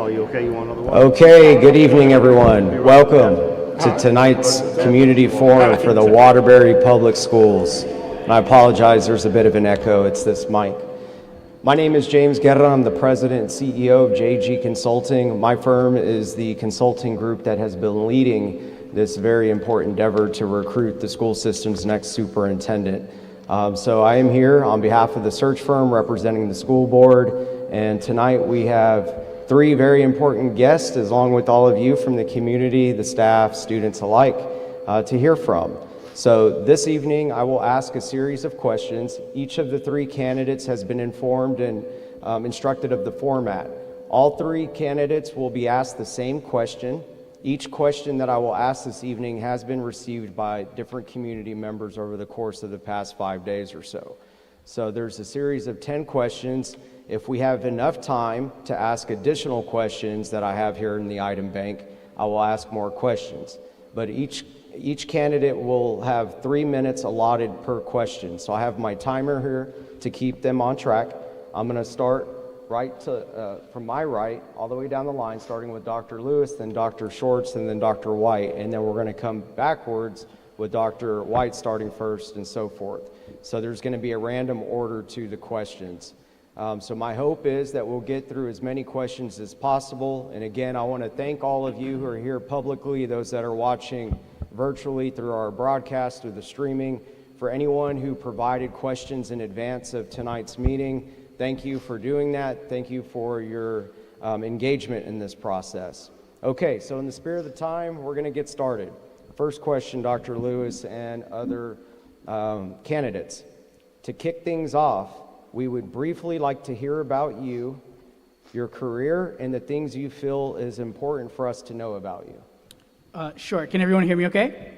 call. You okay? You want another one? Okay, good evening, everyone. Welcome to tonight's community forum for the Waterbury Public Schools. And I apologize, there's a bit of an echo. It's this mic. My name is James Guerra. I'm the president and CEO of JG Consulting. My firm is the consulting group that has been leading this very important endeavor to recruit the school system's next superintendent. So I am here on behalf of the search firm representing the school board, and tonight we have three very important guests, along with all of you from the community, the staff, students alike, to hear from. So this evening I will ask a series of questions. Each of the three candidates has been informed and instructed of the format. All three candidates will be asked the same question. Each question that I will ask this evening has been received by different community members over the course of the past 5 days or so. So there's a series of 10 questions. If we have enough time to ask additional questions that I have here in the item bank, I will ask more questions. But each candidate will have 3 minutes allotted per question. So I have my timer here to keep them on track. I'm going to start from my right all the way down the line, starting with Dr. Lewis, then Dr. Shorts, and then Dr. White, and then we're going to come backwards with Dr. White starting first and so forth. So there's going to be a random order to the questions. So my hope is that we'll get through as many questions as possible. And again, I want to thank all of you who are here publicly, those that are watching virtually through our broadcast, through the streaming. For anyone who provided questions in advance of tonight's meeting, thank you for doing that. Thank you for your engagement in this process. Okay, so in the spirit of the time, we're going to get started. First question, Dr. Lewis and other candidates. To kick things off, we would briefly like to hear about you, your career, and the things you feel is important for us to know about you. Sure. Can everyone hear me okay?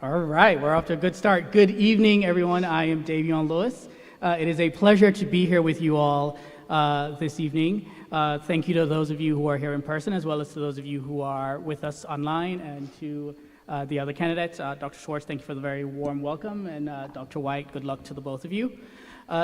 All right, we're off to a good start. Good evening, everyone. I am Davion Lewis. It is a pleasure to be here with you all this evening. Thank you to those of you who are here in person, as well as to those of you who are with us online, and to the other candidates. Dr. Schwartz, thank you for the very warm welcome, and Dr. White, good luck to the both of you.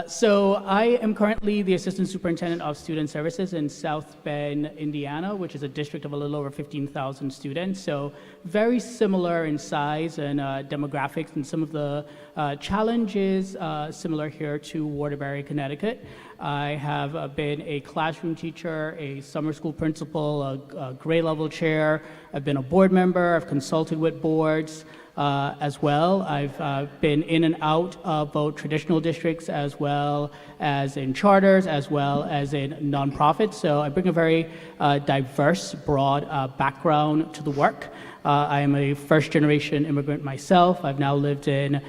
So I am currently the Assistant Superintendent of Student Services in South Bend, Indiana, which is a district of a little over 15,000 students. So very similar in size and demographics, and some of the challenges similar here to Waterbury, Connecticut. I have been a classroom teacher, a summer school principal, a grade level chair. I've been a board member. I've consulted with boards. As well. I've been in and out of both traditional districts as well as in charters, as well as in nonprofits. So I bring a very diverse, broad background to the work. I am a first-generation immigrant myself. I've now lived in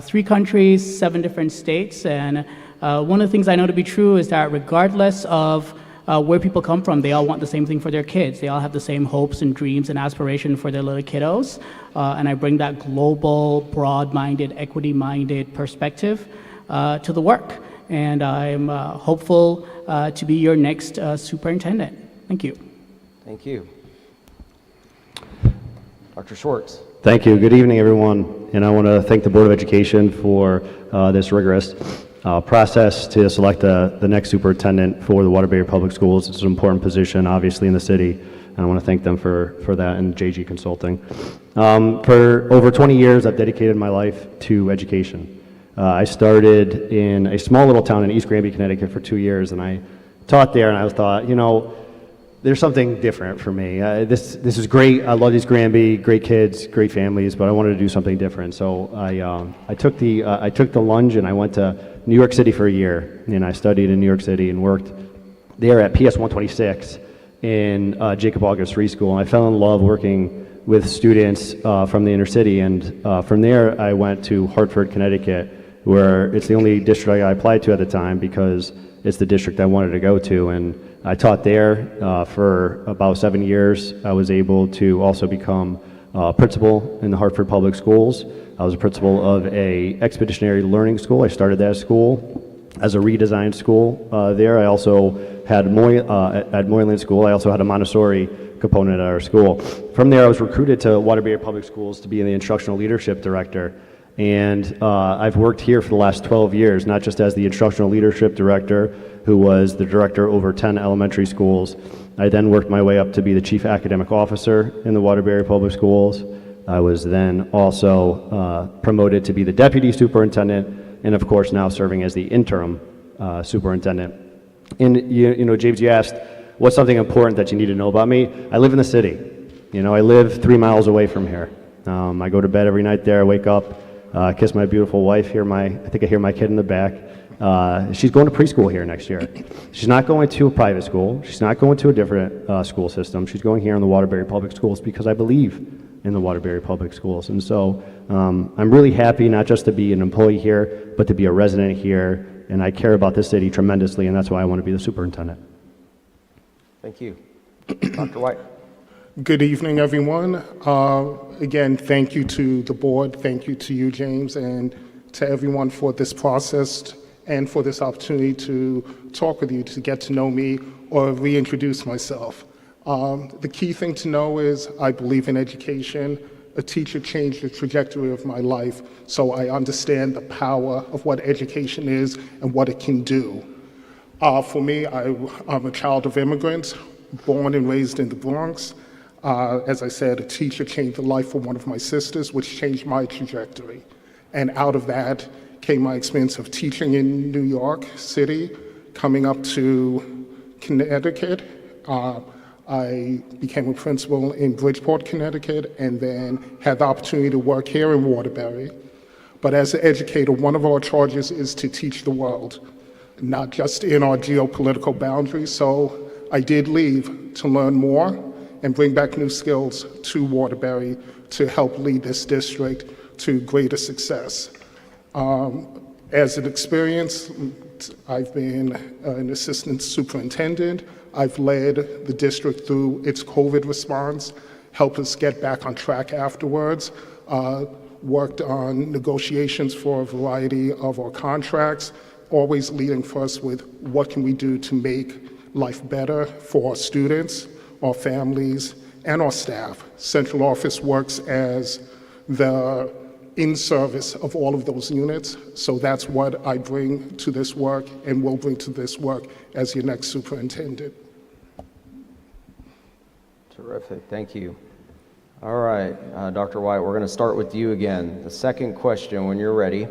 3 countries, 7 different states, and one of the things I know to be true is that regardless of where people come from, they all want the same thing for their kids. They all have the same hopes and dreams and aspirations for their little kiddos. And I bring that global, broad-minded, equity-minded perspective to the work. And I'm hopeful to be your next superintendent. Thank you. Thank you. Dr. Schwartz. Thank you. Good evening, everyone. And I want to thank the Board of Education for this rigorous process to select the next superintendent for the Waterbury Public Schools. It's an important position, obviously, in the city, and I want to thank them for that and JG Consulting. For over 20 years, I've dedicated my life to education. I started in a small little town in East Granby, Connecticut for 2 years, and I taught there, and I thought, you know, there's something different for me. This is great. I love these Granby, great kids, great families, but I wanted to do something different. So I took the lunge, and I went to New York City for a year, and I studied in New York City and worked there at PS 126 in Jacob August Free School. And I fell in love working with students from the inner city, and from there I went to Hartford, Connecticut, where it's the only district I applied to at the time because it's the district I wanted to go to. And I taught there for about 7 years. I was able to also become principal in the Hartford Public Schools. I was a principal of a expeditionary learning school. I started that school as a redesigned school there. I also had at Moylan School, I also had a Montessori component at our school. From there, I was recruited to Waterbury Public Schools to be the instructional leadership director. And I've worked here for the last 12 years, not just as the instructional leadership director, who was the director over 10 elementary schools. I then worked my way up to be the chief academic officer in the Waterbury Public Schools. I was then also promoted to be the deputy superintendent, and of course now serving as the interim superintendent. And you know, James, you asked, what's something important that you need to know about me? I live in the city. You know, I live 3 miles away from here. I go to bed every night there, I wake up, kiss my beautiful wife, I think I hear my kid in the back. She's going to preschool here next year. She's not going to a private school. She's not going to a different school system. She's going here in the Waterbury Public Schools because I believe in the Waterbury Public Schools. And so I'm really happy not just to be an employee here, but to be a resident here. And I care about this city tremendously, and that's why I want to be the superintendent. Thank you. Dr. White. Good evening, everyone. Again, thank you to the board, thank you to you, James, and to everyone for this process and for this opportunity to talk with you, to get to know me or reintroduce myself. The key thing to know is I believe in education. A teacher changed the trajectory of my life, so I understand the power of what education is and what it can do. For me, I'm a child of immigrants, born and raised in the Bronx. As I said, a teacher changed the life of one of my sisters, which changed my trajectory. And out of that came my experience of teaching in New York City, coming up to Connecticut. I became a principal in Bridgeport, Connecticut, and then had the opportunity to work here in Waterbury. But as an educator, one of our charges is to teach the world, not just in our geopolitical boundaries. So I did leave to learn more and bring back new skills to Waterbury to help lead this district to greater success. As an experience, I've been an assistant superintendent. I've led the district through its COVID response, helped us get back on track afterwards, worked on negotiations for a variety of our contracts, always leading first with what can we do to make life better for our students, our families, and our staff. Central office works as the in-service of all of those units, so that's what I bring to this work and will bring to this work as your next superintendent. Terrific, thank you. All right, Dr. White, we're going to start with you again. The second question, when you're ready.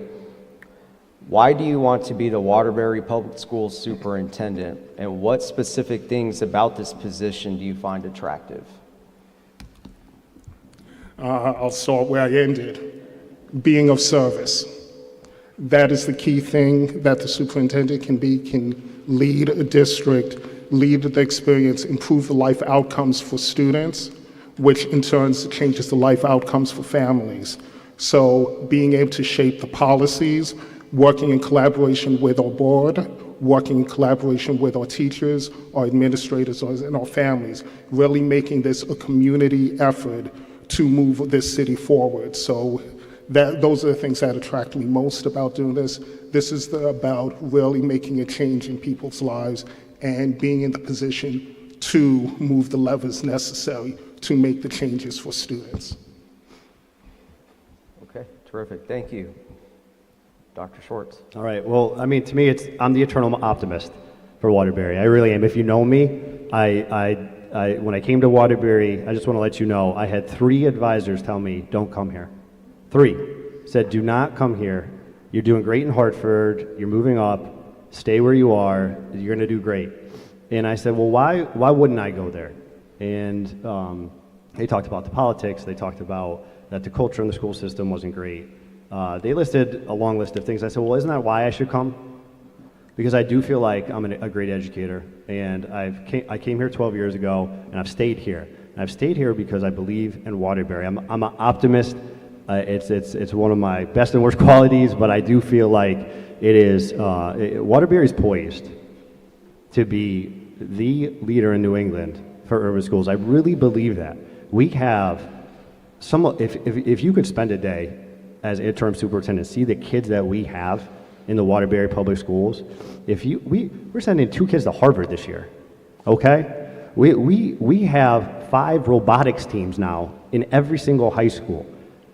Why do you want to be the Waterbury Public Schools superintendent, and what specific things about this position do you find attractive? I'll start where I ended. Being of service. That is the key thing that the superintendent can be, can lead a district, lead the experience, improve the life outcomes for students, which in turn changes the life outcomes for families. So being able to shape the policies, working in collaboration with our board, working in collaboration with our teachers, our administrators, and our families, really making this a community effort to move this city forward. So those are the things that attract me most about doing this. This is about really making a change in people's lives and being in the position to move the levers necessary to make the changes for students. Okay, terrific, thank you. Dr. Schwartz. All right, well, I mean, to me, I'm the eternal optimist for Waterbury. I really am. If you know me, when I came to Waterbury, I just want to let you know, I had 3 advisors tell me, don't come here. 3 said, do not come here. You're doing great in Hartford. You're moving up. Stay where you are. You're going to do great. And I said, well, why wouldn't I go there? And they talked about the politics. They talked about that the culture in the school system wasn't great. They listed a long list of things. I said, well, isn't that why I should come? Because I do feel like I'm a great educator. And I came here 12 years ago, and I've stayed here. And I've stayed here because I believe in Waterbury. I'm an optimist. It's one of my best and worst qualities, but I do feel like it is, Waterbury is poised to be the leader in New England for urban schools. I really believe that. We have if you could spend a day as interim superintendent, see the kids that we have in the Waterbury Public Schools. We're sending 2 kids to Harvard this year, okay? We have 5 robotics teams now in every single high school.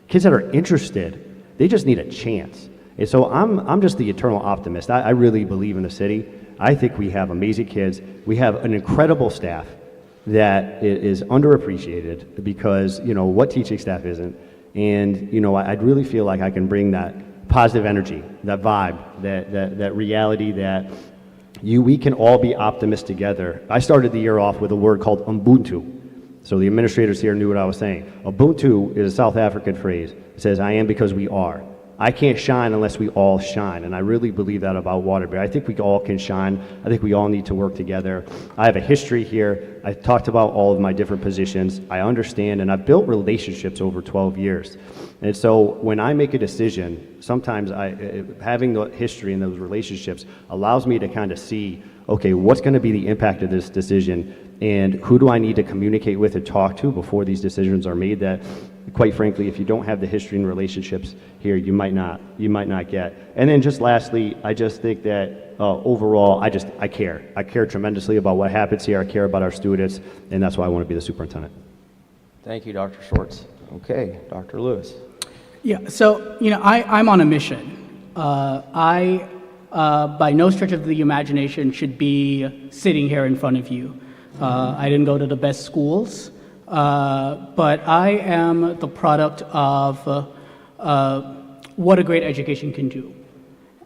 Kids that are interested. They just need a chance. And so I'm just the eternal optimist. I really believe in the city. I think we have amazing kids. We have an incredible staff that is underappreciated because, what teaching staff isn't. And, I'd really feel like I can bring that positive energy, that vibe, that reality that we can all be optimists together. I started the year off with a word called Ubuntu. So the administrators here knew what I was saying. Ubuntu is a South African phrase. It says, I am because we are. I can't shine unless we all shine, and I really believe that about Waterbury. I think we all can shine. I think we all need to work together. I have a history here. I talked about all of my different positions. I understand, and I've built relationships over 12 years. And so when I make a decision, sometimes having the history and those relationships allows me to kind of see, okay, what's going to be the impact of this decision, and who do I need to communicate with and talk to before these decisions are made that, quite frankly, if you don't have the history and relationships here, you might not get. And then just lastly, I just think that overall, I care. I care tremendously about what happens here. I care about our students, and that's why I want to be the superintendent. Thank you, Dr. Schwartz. Okay, Dr. Lewis. Yeah, so, I'm on a mission. I, by no stretch of the imagination, should be sitting here in front of you. I didn't go to the best schools, but I am the product of what a great education can do.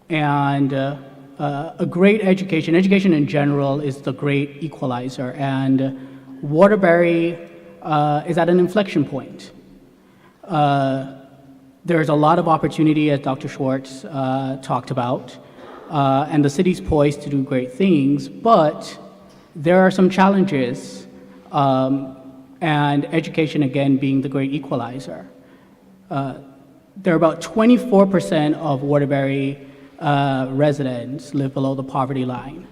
And a great education in general is the great equalizer, and Waterbury is at an inflection point. There's a lot of opportunity, as Dr. Schwartz talked about, and the city's poised to do great things, but there are some challenges, and education, again, being the great equalizer. There are about 24% of Waterbury residents live below the poverty line.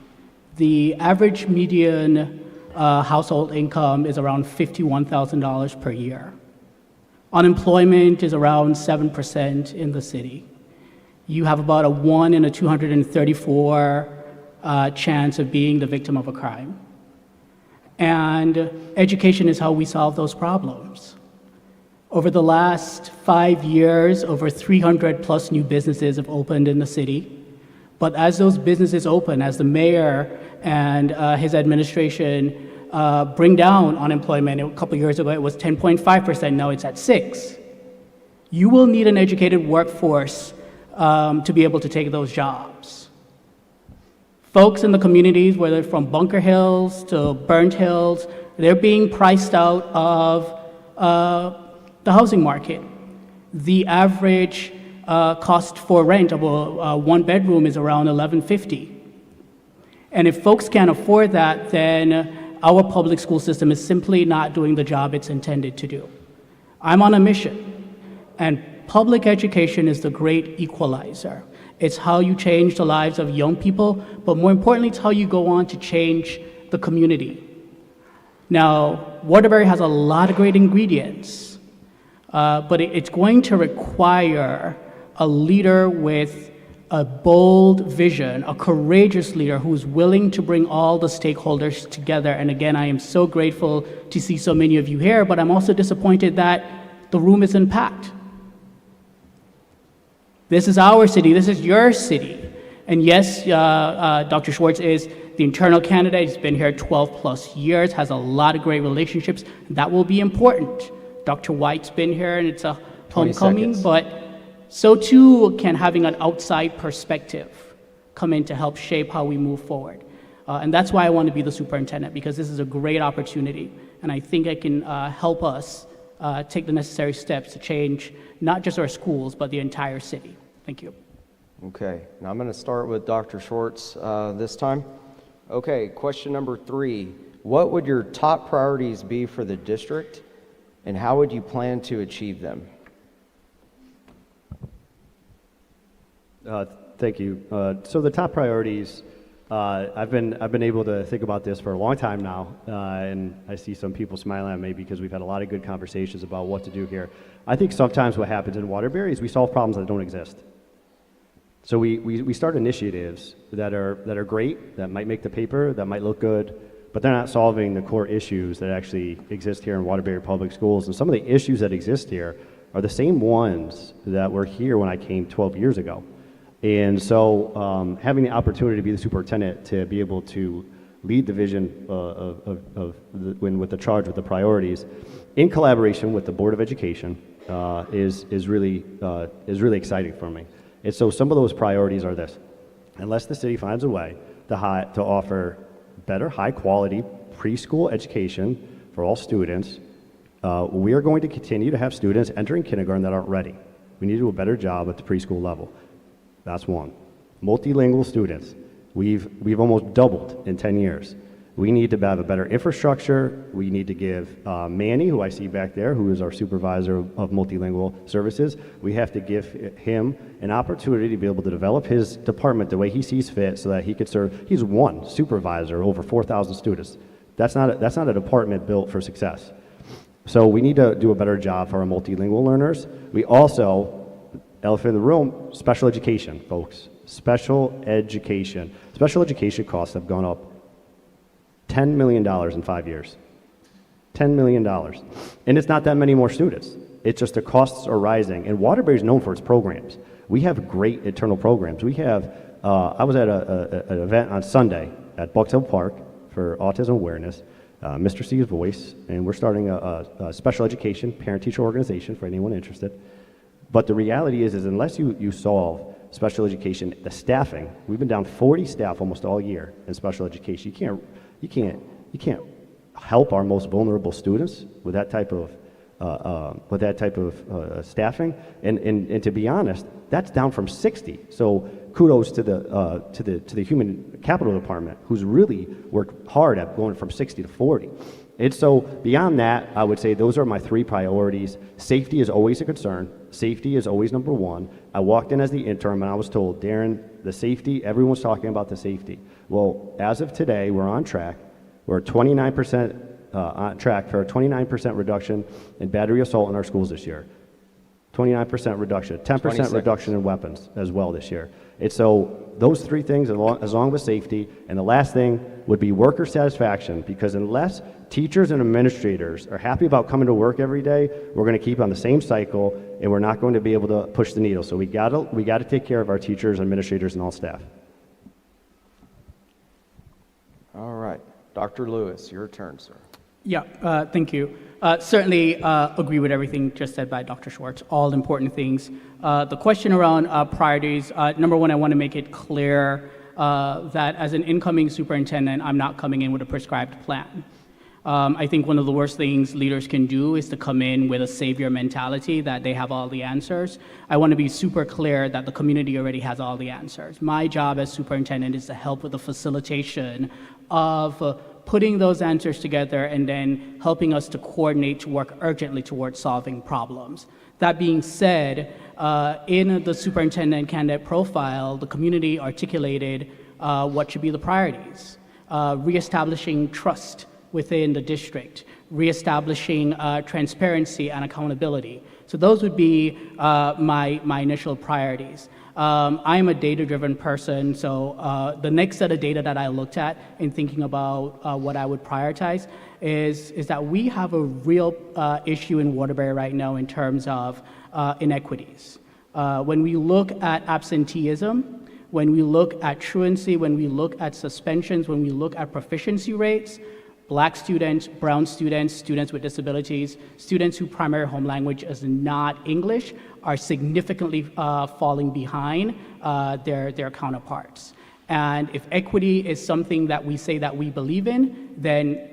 The average median household income is around $51,000 per year. Unemployment is around 7% in the city. You have about a 1 in 234 chance of being the victim of a crime. And education is how we solve those problems. Over the last 5 years, over 300 plus new businesses have opened in the city. But as those businesses open, as the mayor and his administration bring down unemployment, a couple years ago it was 10.5%, now it's at 6%. You will need an educated workforce to be able to take those jobs. Folks in the communities, whether from Bunker Hills to Burnt Hills, they're being priced out of the housing market. The average cost for rent of a one bedroom is around $11.50. And if folks can't afford that, then our public school system is simply not doing the job it's intended to do. I'm on a mission, and public education is the great equalizer. It's how you change the lives of young people, but more importantly, it's how you go on to change the community. Now, Waterbury has a lot of great ingredients, but it's going to require a leader with a bold vision, a courageous leader who's willing to bring all the stakeholders together. And again, I am so grateful to see so many of you here, but I'm also disappointed that the room isn't packed. This is our city, this is your city. And yes, Dr. Schwartz is the internal candidate. He's been here 12 plus years, has a lot of great relationships. That will be important. Dr. White's been here and it's a homecoming, but so too can having an outside perspective come in to help shape how we move forward. And that's why I want to be the superintendent, because this is a great opportunity. And I think I can help us take the necessary steps to change not just our schools, but the entire city. Thank you. Okay, now I'm going to start with Dr. Schwartz this time. Okay, question number 3. What would your top priorities be for the district, and how would you plan to achieve them? Thank you. So the top priorities, I've been able to think about this for a long time now, and I see some people smiling at me because we've had a lot of good conversations about what to do here. I think sometimes what happens in Waterbury is we solve problems that don't exist. So we start initiatives that are great, that might make the paper, that might look good, but they're not solving the core issues that actually exist here in Waterbury Public Schools. And some of the issues that exist here are the same ones that were here when I came 12 years ago. And so having the opportunity to be the superintendent, to be able to lead the vision with the charge, with the priorities, in collaboration with the Board of Education, is really exciting for me. And so some of those priorities are this: unless the city finds a way to offer better, high-quality preschool education for all students, we are going to continue to have students entering kindergarten that aren't ready. We need to do a better job at the preschool level. That's one. Multilingual students, we've almost doubled in 10 years. We need to have a better infrastructure. We need to give Manny, who I see back there, who is our supervisor of multilingual services, we have to give him an opportunity to be able to develop his department the way he sees fit so that he could serve. He's one supervisor over 4,000 students. That's not a department built for success. So we need to do a better job for our multilingual learners. We also, elephant in the room, special education, folks. Special education. Special education costs have gone up $10 million in 5 years. $10 million. And it's not that many more students. It's just the costs are rising. And Waterbury is known for its programs. We have great internal programs. We have, I was at an event on Sunday at Bucks Hill Park for autism awareness, Mr. C's Voice, and we're starting a special education parent-teacher organization for anyone interested. But the reality is unless you solve special education, the staffing, we've been down 40 staff almost all year in special education. You can't help our most vulnerable students with that type of staffing. And to be honest, that's down from 60. So kudos to the human capital department, who's really worked hard at going from 60 to 40. And so beyond that, I would say those are my three priorities. Safety is always a concern. Safety is always number one. I walked in as the interim and I was told, Darren, the safety, everyone's talking about the safety. Well, as of today, we're on track. We're 29% on track for a 29% reduction in battery assault in our schools this year. 29% reduction, 10% reduction in weapons as well this year. And so those three things, along with safety, and the last thing would be worker satisfaction, because unless teachers and administrators are happy about coming to work every day, we're going to keep on the same cycle, and we're not going to be able to push the needle. So we got to take care of our teachers, administrators, and all staff. All right. Dr. Lewis, your turn, sir. Yeah, thank you. Certainly agree with everything just said by Dr. Schwartz, all important things. The question around priorities, number one, I want to make it clear that as an incoming superintendent, I'm not coming in with a prescribed plan. I think one of the worst things leaders can do is to come in with a savior mentality that they have all the answers. I want to be super clear that the community already has all the answers. My job as superintendent is to help with the facilitation of putting those answers together and then helping us to coordinate to work urgently towards solving problems. That being said, in the superintendent candidate profile, the community articulated what should be the priorities. Reestablishing trust within the district, reestablishing transparency and accountability. So those would be my initial priorities. I'm a data-driven person, so the next set of data that I looked at in thinking about what I would prioritize is that we have a real issue in Waterbury right now in terms of inequities. When we look at absenteeism, when we look at truancy, when we look at suspensions, when we look at proficiency rates, Black students, brown students, students with disabilities, students whose primary home language is not English are significantly falling behind their counterparts. And if equity is something that we say that we believe in, then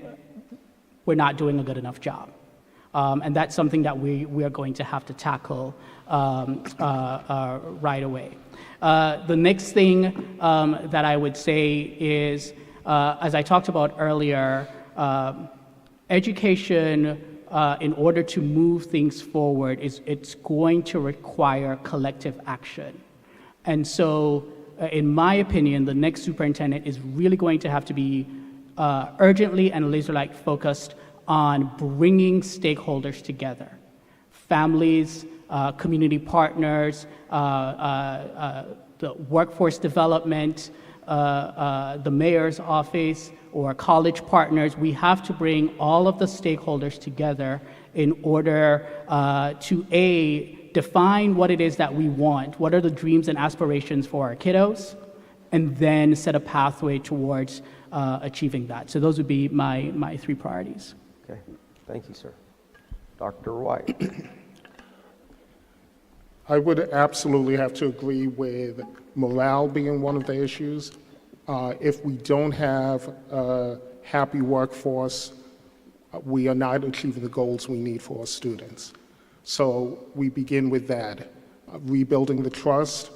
we're not doing a good enough job. And that's something that we are going to have to tackle right away. The next thing that I would say is, as I talked about earlier, education, in order to move things forward, it's going to require collective action. And so, in my opinion, the next superintendent is really going to have to be urgently and laser-like focused on bringing stakeholders together. Families, community partners, the workforce development, the mayor's office or college partners. We have to bring all of the stakeholders together in order to define what it is that we want, what are the dreams and aspirations for our kiddos, and then set a pathway towards achieving that. So those would be my 3 priorities. Okay, thank you, sir. Dr. White. I would absolutely have to agree with morale being one of the issues. If we don't have a happy workforce, we are not achieving the goals we need for our students. So we begin with that, rebuilding the trust,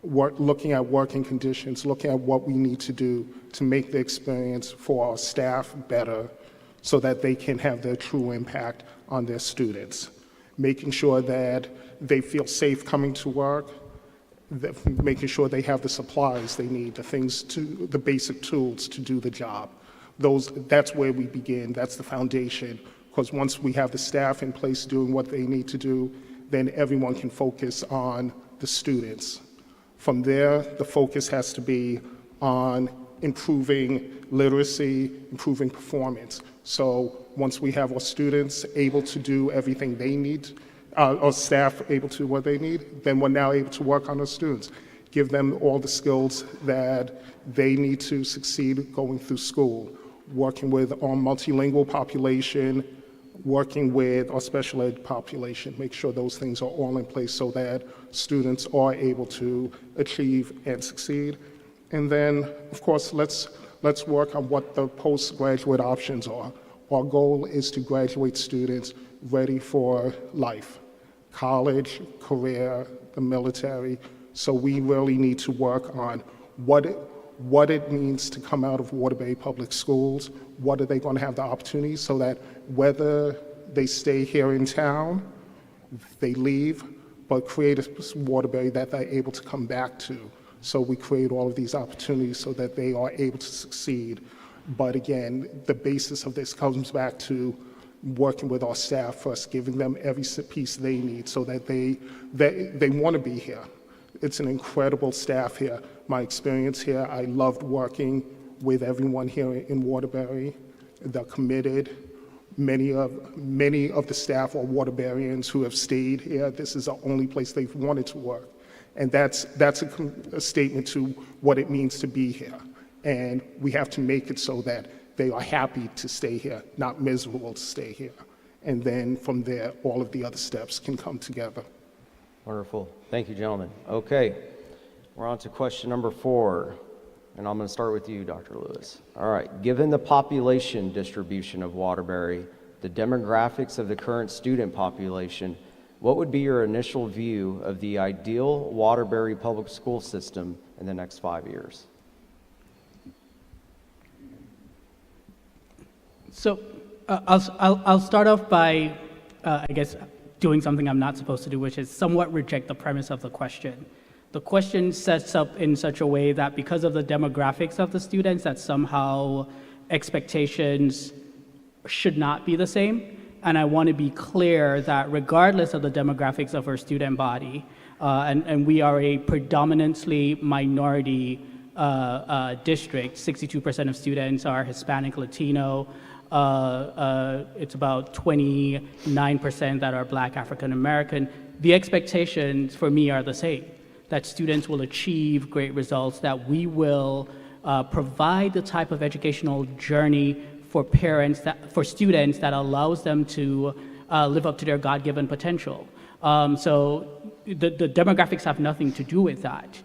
looking at working conditions, looking at what we need to do to make the experience for our staff better so that they can have their true impact on their students. Making sure that they feel safe coming to work, making sure they have the supplies they need, the basic tools to do the job. That's where we begin, that's the foundation, because once we have the staff in place doing what they need to do, then everyone can focus on the students. From there, the focus has to be on improving literacy, improving performance. So once we have our students able to do everything they need, our staff able to do what they need, then we're now able to work on our students, give them all the skills that they need to succeed going through school, working with our multilingual population, working with our special ed population, make sure those things are all in place so that students are able to achieve and succeed. And then, of course, let's work on what the postgraduate options are. Our goal is to graduate students ready for life, college, career, the military. So we really need to work on what it means to come out of Waterbury Public Schools, what are they going to have the opportunities so that whether they stay here in town, they leave, but create a Waterbury that they're able to come back to. So we create all of these opportunities so that they are able to succeed. But again, the basis of this comes back to working with our staff first, giving them every piece they need so that they want to be here. It's an incredible staff here. My experience here, I loved working with everyone here in Waterbury. They're committed. Many of the staff are Waterburyans who have stayed here. This is the only place they've wanted to work. And that's a statement to what it means to be here. And we have to make it so that they are happy to stay here, not miserable to stay here. And then from there, all of the other steps can come together. Wonderful. Thank you, gentlemen. Okay, we're on to question number 4. And I'm going to start with you, Dr. Lewis. All right, given the population distribution of Waterbury, the demographics of the current student population, what would be your initial view of the ideal Waterbury public school system in the next 5 years? So I'll start off by, I guess, doing something I'm not supposed to do, which is somewhat reject the premise of the question. The question sets up in such a way that because of the demographics of the students, that somehow expectations should not be the same. And I want to be clear that regardless of the demographics of our student body, and we are a predominantly minority district, 62% of students are Hispanic, Latino, it's about 29% that are Black, African American. The expectations for me are the same, that students will achieve great results, that we will provide the type of educational journey for for students that allows them to live up to their God-given potential. So the demographics have nothing to do with that.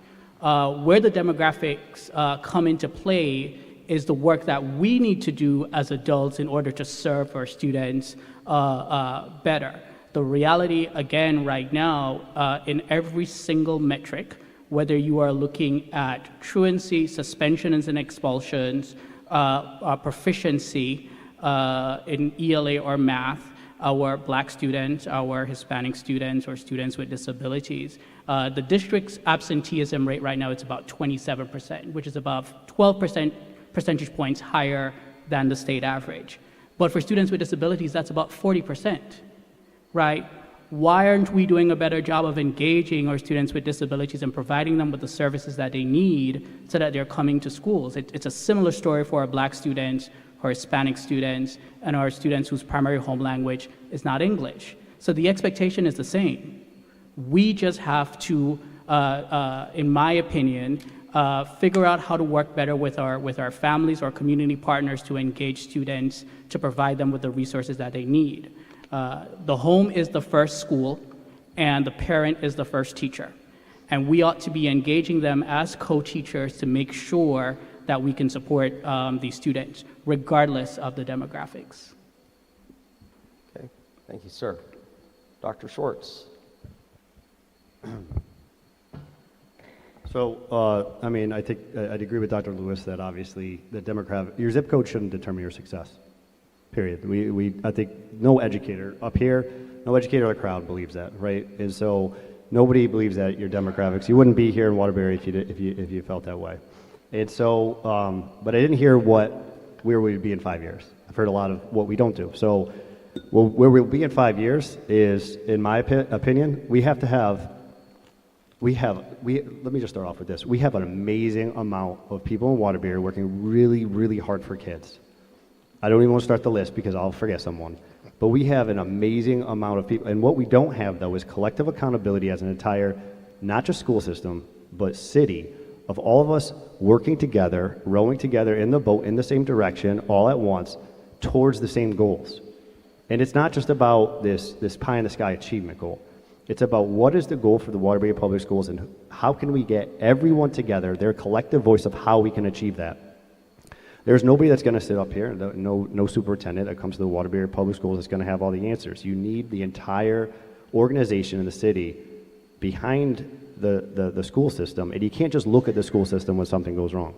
Where the demographics come into play is the work that we need to do as adults in order to serve our students better. The reality, again, right now, in every single metric, whether you are looking at truancy, suspensions and expulsions, proficiency in ELA or math, our Black students, our Hispanic students, or students with disabilities, the district's absenteeism rate right now is about 27%, which is about 12 percentage points higher than the state average. But for students with disabilities, that's about 40%. Right? Why aren't we doing a better job of engaging our students with disabilities and providing them with the services that they need so that they're coming to schools? It's a similar story for our Black students, our Hispanic students, and our students whose primary home language is not English. So the expectation is the same. We just have to, in my opinion, figure out how to work better with our families, our community partners to engage students, to provide them with the resources that they need. The home is the first school, and the parent is the first teacher. And we ought to be engaging them as co-teachers to make sure that we can support these students, regardless of the demographics. Okay, thank you, sir. Dr. Schwartz. So, I mean, I think I'd agree with Dr. Lewis that obviously the demographic, your zip code shouldn't determine your success, period. I think no educator up here, no educator in the crowd believes that, right? And so nobody believes that your demographics, you wouldn't be here in Waterbury if you felt that way. And so, but I didn't hear where we'd be in 5 years. I've heard a lot of what we don't do. So where we'll be in 5 years is, in my opinion, let me just start off with this. We have an amazing amount of people in Waterbury working really, really hard for kids. I don't even want to start the list because I'll forget someone. But we have an amazing amount of people. And what we don't have, though, is collective accountability as an entire, not just school system, but city, of all of us working together, rowing together in the boat in the same direction, all at once, towards the same goals. And it's not just about this pie-in-the-sky achievement goal. It's about what is the goal for the Waterbury Public Schools and how can we get everyone together, their collective voice of how we can achieve that. There's nobody that's going to sit up here, no superintendent that comes to the Waterbury Public Schools that's going to have all the answers. You need the entire organization in the city behind the school system, and you can't just look at the school system when something goes wrong.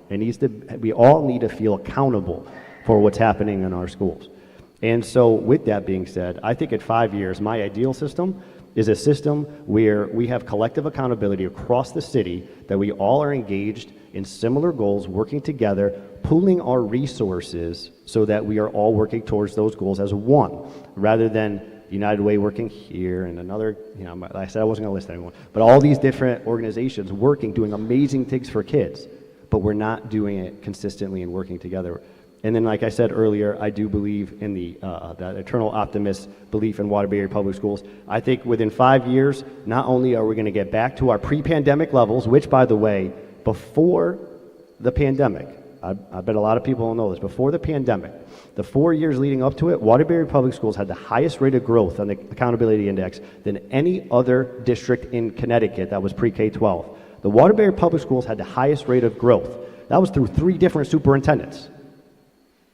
We all need to feel accountable for what's happening in our schools. And so with that being said, I think in 5 years, my ideal system is a system where we have collective accountability across the city, that we all are engaged in similar goals, working together, pooling our resources so that we are all working towards those goals as one, rather than United Way working here and another, like I said, I wasn't going to list anyone, but all these different organizations working, doing amazing things for kids, but we're not doing it consistently and working together. And then, like I said earlier, I do believe in that eternal optimist belief in Waterbury Public Schools. I think within 5 years, not only are we going to get back to our pre-pandemic levels, which, by the way, before the pandemic, I bet a lot of people don't know this, before the pandemic, the 4 years leading up to it, Waterbury Public Schools had the highest rate of growth on the accountability index than any other district in Connecticut that was pre-K-12. The Waterbury Public Schools had the highest rate of growth. That was through 3 different superintendents.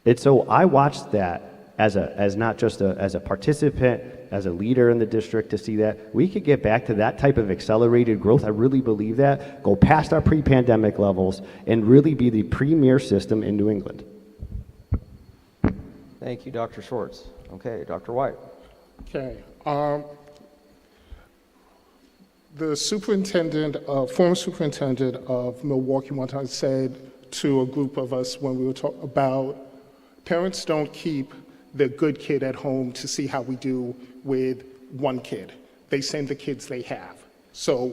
And so I watched that as not just as a participant, as a leader in the district, to see that we could get back to that type of accelerated growth. I really believe that. Go past our pre-pandemic levels and really be the premier system in New England. Thank you, Dr. Schwartz. Okay, Dr. White. Okay. The former superintendent of Milwaukee one time said to a group of us when we were talking about parents don't keep the good kid at home to see how we do with one kid. They send the kids they have. So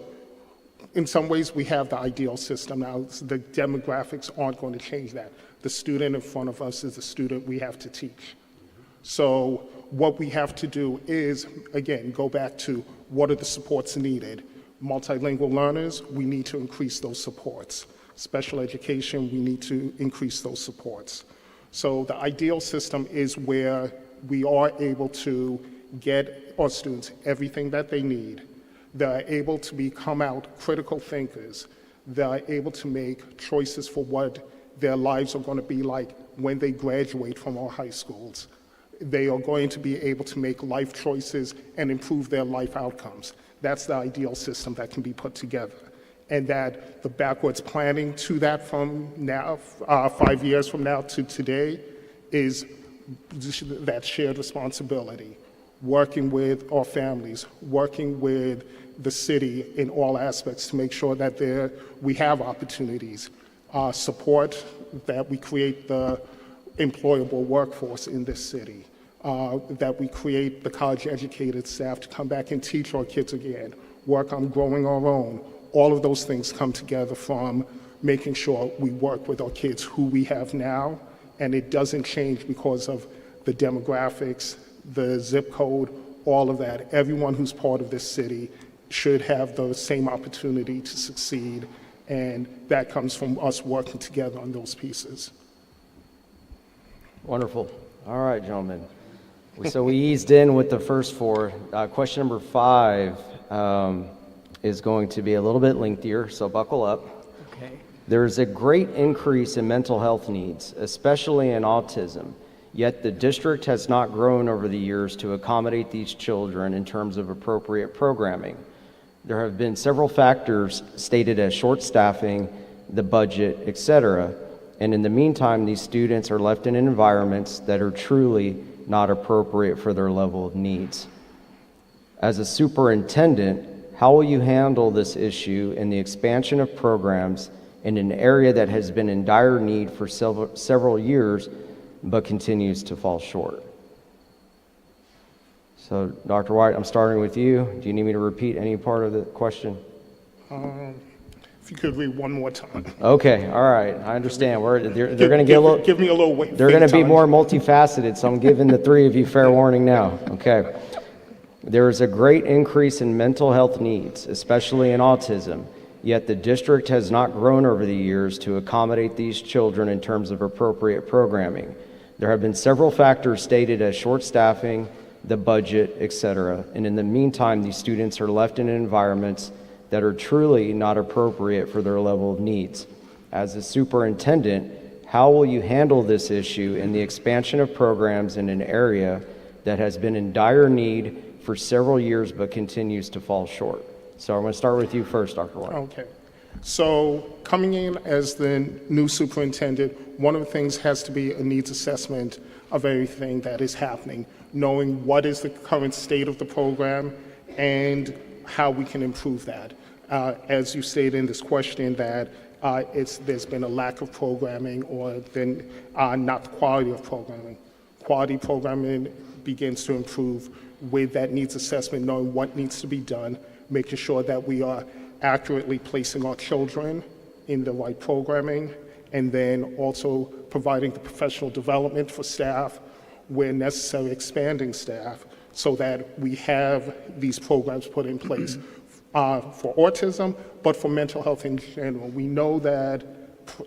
in some ways, we have the ideal system. Now, the demographics aren't going to change that. The student in front of us is the student we have to teach. So what we have to do is, again, go back to what are the supports needed. Multilingual learners, we need to increase those supports. Special education, we need to increase those supports. So the ideal system is where we are able to get our students everything that they need. They're able to become out critical thinkers. They're able to make choices for what their lives are going to be like when they graduate from our high schools. They are going to be able to make life choices and improve their life outcomes. That's the ideal system that can be put together. And that the backwards planning to that from now, 5 years from now to today, is that shared responsibility. Working with our families, working with the city in all aspects to make sure that we have opportunities, support that we create the employable workforce in this city, that we create the college-educated staff to come back and teach our kids again, work on growing our own. All of those things come together from making sure we work with our kids who we have now, and it doesn't change because of the demographics, the zip code, all of that. Everyone who's part of this city should have the same opportunity to succeed, and that comes from us working together on those pieces. Wonderful. All right, gentlemen. So we eased in with the first four. Question number 5 is going to be a little bit lengthier, so buckle up. Okay. There's a great increase in mental health needs, especially in autism, yet the district has not grown over the years to accommodate these children in terms of appropriate programming. There have been several factors stated as short staffing, the budget, etc., and in the meantime, these students are left in environments that are truly not appropriate for their level of needs. As a superintendent, how will you handle this issue and the expansion of programs in an area that has been in dire need for several years but continues to fall short? So, Dr. White, I'm starting with you. Do you need me to repeat any part of the question? If you could read one more time. Okay, all right, I understand. They're going to get a little. Give me a little wait. They're going to be more multifaceted, so I'm giving the 3 of you fair warning now. Okay. There is a great increase in mental health needs, especially in autism, yet the district has not grown over the years to accommodate these children in terms of appropriate programming. There have been several factors stated as short staffing, the budget, etc., and in the meantime, these students are left in environments that are truly not appropriate for their level of needs. As a superintendent, how will you handle this issue and the expansion of programs in an area that has been in dire need for several years but continues to fall short? So I'm going to start with you first, Dr. White. Okay. So coming in as the new superintendent, one of the things has to be a needs assessment of everything that is happening, knowing what is the current state of the program and how we can improve that. As you stated in this question, that there's been a lack of programming or then not the quality of programming. Quality programming begins to improve with that needs assessment, knowing what needs to be done, making sure that we are accurately placing our children in the right programming, and then also providing the professional development for staff where necessary, expanding staff so that we have these programs put in place for autism, but for mental health in general. We know that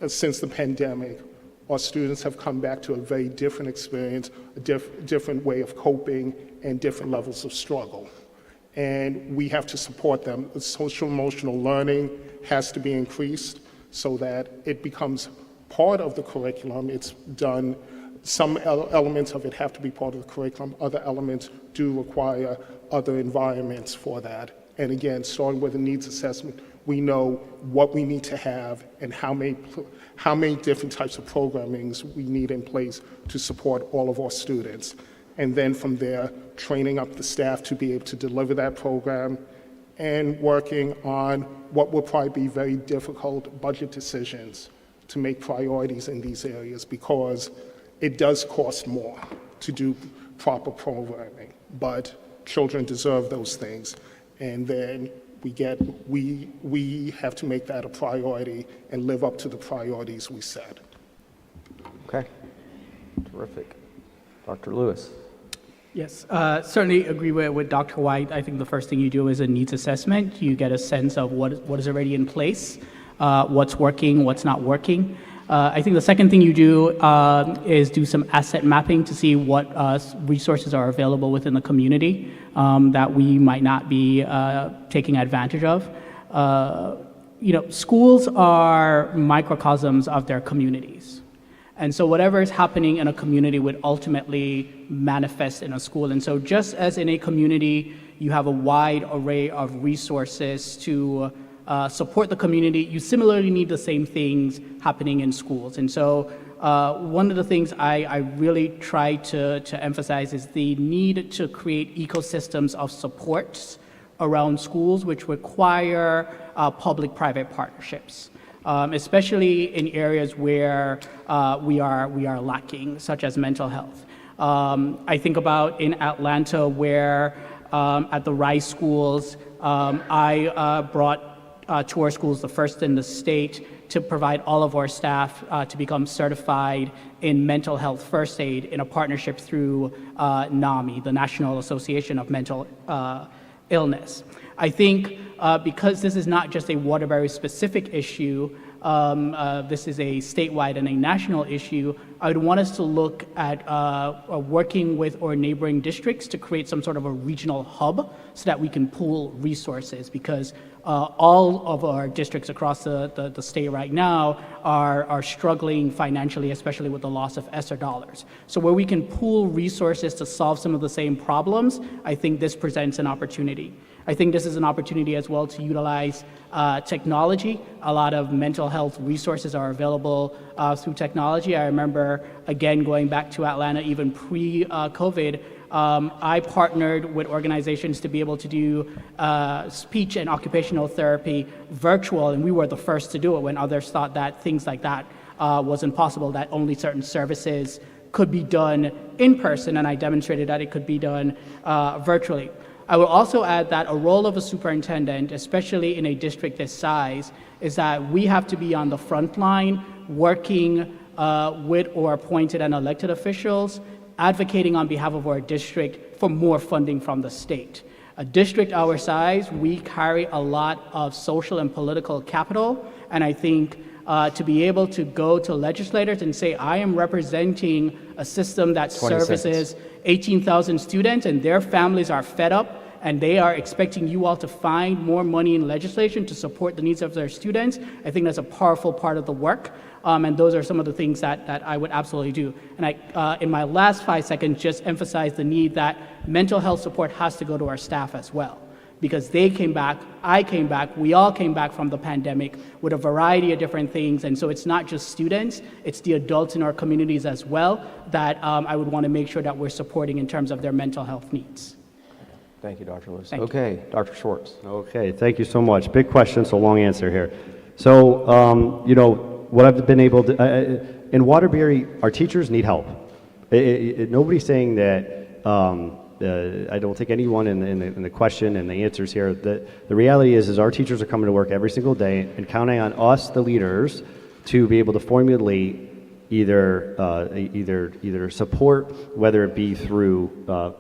since the pandemic, our students have come back to a very different experience, a different way of coping, and different levels of struggle. And we have to support them. The social emotional learning has to be increased so that it becomes part of the curriculum. It's done, some elements of it have to be part of the curriculum. Other elements do require other environments for that. And again, starting with a needs assessment, we know what we need to have and how many different types of programmings we need in place to support all of our students. And then from there, training up the staff to be able to deliver that program and working on what will probably be very difficult budget decisions to make priorities in these areas, because it does cost more to do proper programming, but children deserve those things. And then we have to make that a priority and live up to the priorities we set. Okay, terrific. Dr. Lewis. Yes, certainly agree with Dr. White. I think the first thing you do is a needs assessment. You get a sense of what is already in place, what's working, what's not working. I think the second thing you do is do some asset mapping to see what resources are available within the community that we might not be taking advantage of. Schools are microcosms of their communities. And so whatever is happening in a community would ultimately manifest in a school. And so just as in a community, you have a wide array of resources to support the community, you similarly need the same things happening in schools. And so one of the things I really try to emphasize is the need to create ecosystems of supports around schools which require public-private partnerships. Especially in areas where we are lacking, such as mental health. I think about in Atlanta where at the Rice schools, I brought to our schools the first in the state to provide all of our staff to become certified in mental health first aid in a partnership through NAMI, the National Association of Mental Illness. I think because this is not just a Waterbury specific issue, this is a statewide and a national issue, I would want us to look at working with our neighboring districts to create some sort of a regional hub so that we can pool resources, because all of our districts across the state right now are struggling financially, especially with the loss of ESSER dollars. So where we can pool resources to solve some of the same problems, I think this presents an opportunity. I think this is an opportunity as well to utilize technology. A lot of mental health resources are available through technology. I remember, again, going back to Atlanta, even pre-COVID, I partnered with organizations to be able to do speech and occupational therapy virtual, and we were the first to do it when others thought that things like that wasn't possible, that only certain services could be done in person, and I demonstrated that it could be done virtually. I will also add that a role of a superintendent, especially in a district this size, is that we have to be on the front line working with or appointed and elected officials, advocating on behalf of our district for more funding from the state. A district our size, we carry a lot of social and political capital, and I think to be able to go to legislators and say, I am representing a system that 20 services seconds. 18,000 students and their families are fed up and they are expecting you all to find more money in legislation to support the needs of their students, I think that's a powerful part of the work. And those are some of the things that I would absolutely do. And I, in my last 5 seconds, just emphasize the need that mental health support has to go to our staff as well. Because they came back, I came back, we all came back from the pandemic with a variety of different things. And so it's not just students, it's the adults in our communities as well that I would want to make sure that we're supporting in terms of their mental health needs. Thank you, Dr. Lewis. Thank you. Okay, Dr. Schwartz. Okay, thank you so much. Big question, so long answer here. So, you know, what I've been able to, in Waterbury, our teachers need help. Nobody's saying that, I don't think anyone in the question and the answers here, the reality is our teachers are coming to work every single day and counting on us, the leaders, to be able to formulate either support, whether it be through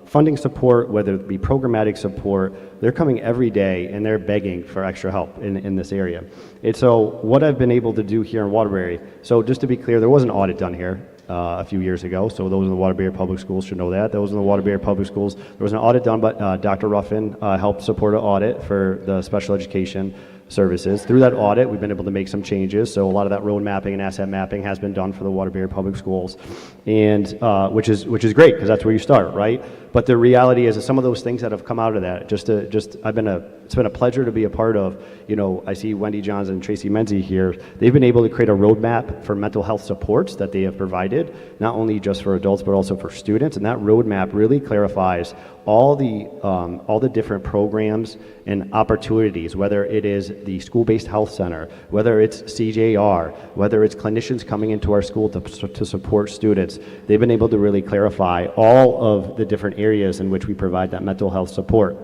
funding support, whether it be programmatic support. They're coming every day and they're begging for extra help in this area. And so what I've been able to do here in Waterbury, so just to be clear, there was an audit done here a few years ago, so those in the Waterbury Public Schools should know that. Those in the Waterbury Public Schools, there was an audit done, but Dr. Ruffin helped support an audit for the special education services. Through that audit, we've been able to make some changes, so a lot of that road mapping and asset mapping has been done for the Waterbury Public Schools, and which is great, because that's where you start, right? But the reality is that some of those things that have come out of that, it's been a pleasure to be a part of. You know, I see Wendy Johns and Tracy Menzie here. They've been able to create a roadmap for mental health supports that they have provided, not only just for adults, but also for students. And that roadmap really clarifies all the different programs and opportunities, whether it is the school-based health center, whether it's CJR, whether it's clinicians coming into our school to support students. They've been able to really clarify all of the different areas in which we provide that mental health support.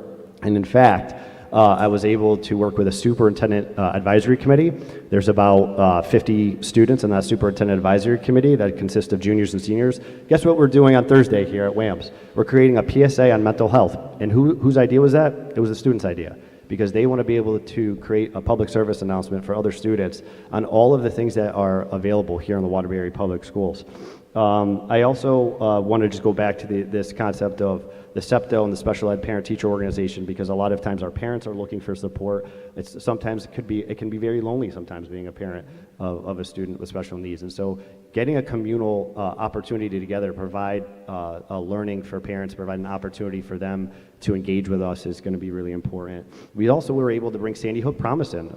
And in fact, I was able to work with a superintendent advisory committee. There's about 50 students in that superintendent advisory committee that consists of juniors and seniors. Guess what we're doing on Thursday here at WAMS? We're creating a PSA on mental health. And whose idea was that? It was a student's idea, because they want to be able to create a public service announcement for other students on all of the things that are available here in the Waterbury Public Schools. I also want to just go back to this concept of the SEPTO and the Special Ed Parent Teacher Organization, because a lot of times our parents are looking for support. It can be very lonely sometimes being a parent of a student with special needs. And so getting a communal opportunity together to provide a learning for parents, provide an opportunity for them to engage with us is going to be really important. We also were able to bring Sandy Hook Promise in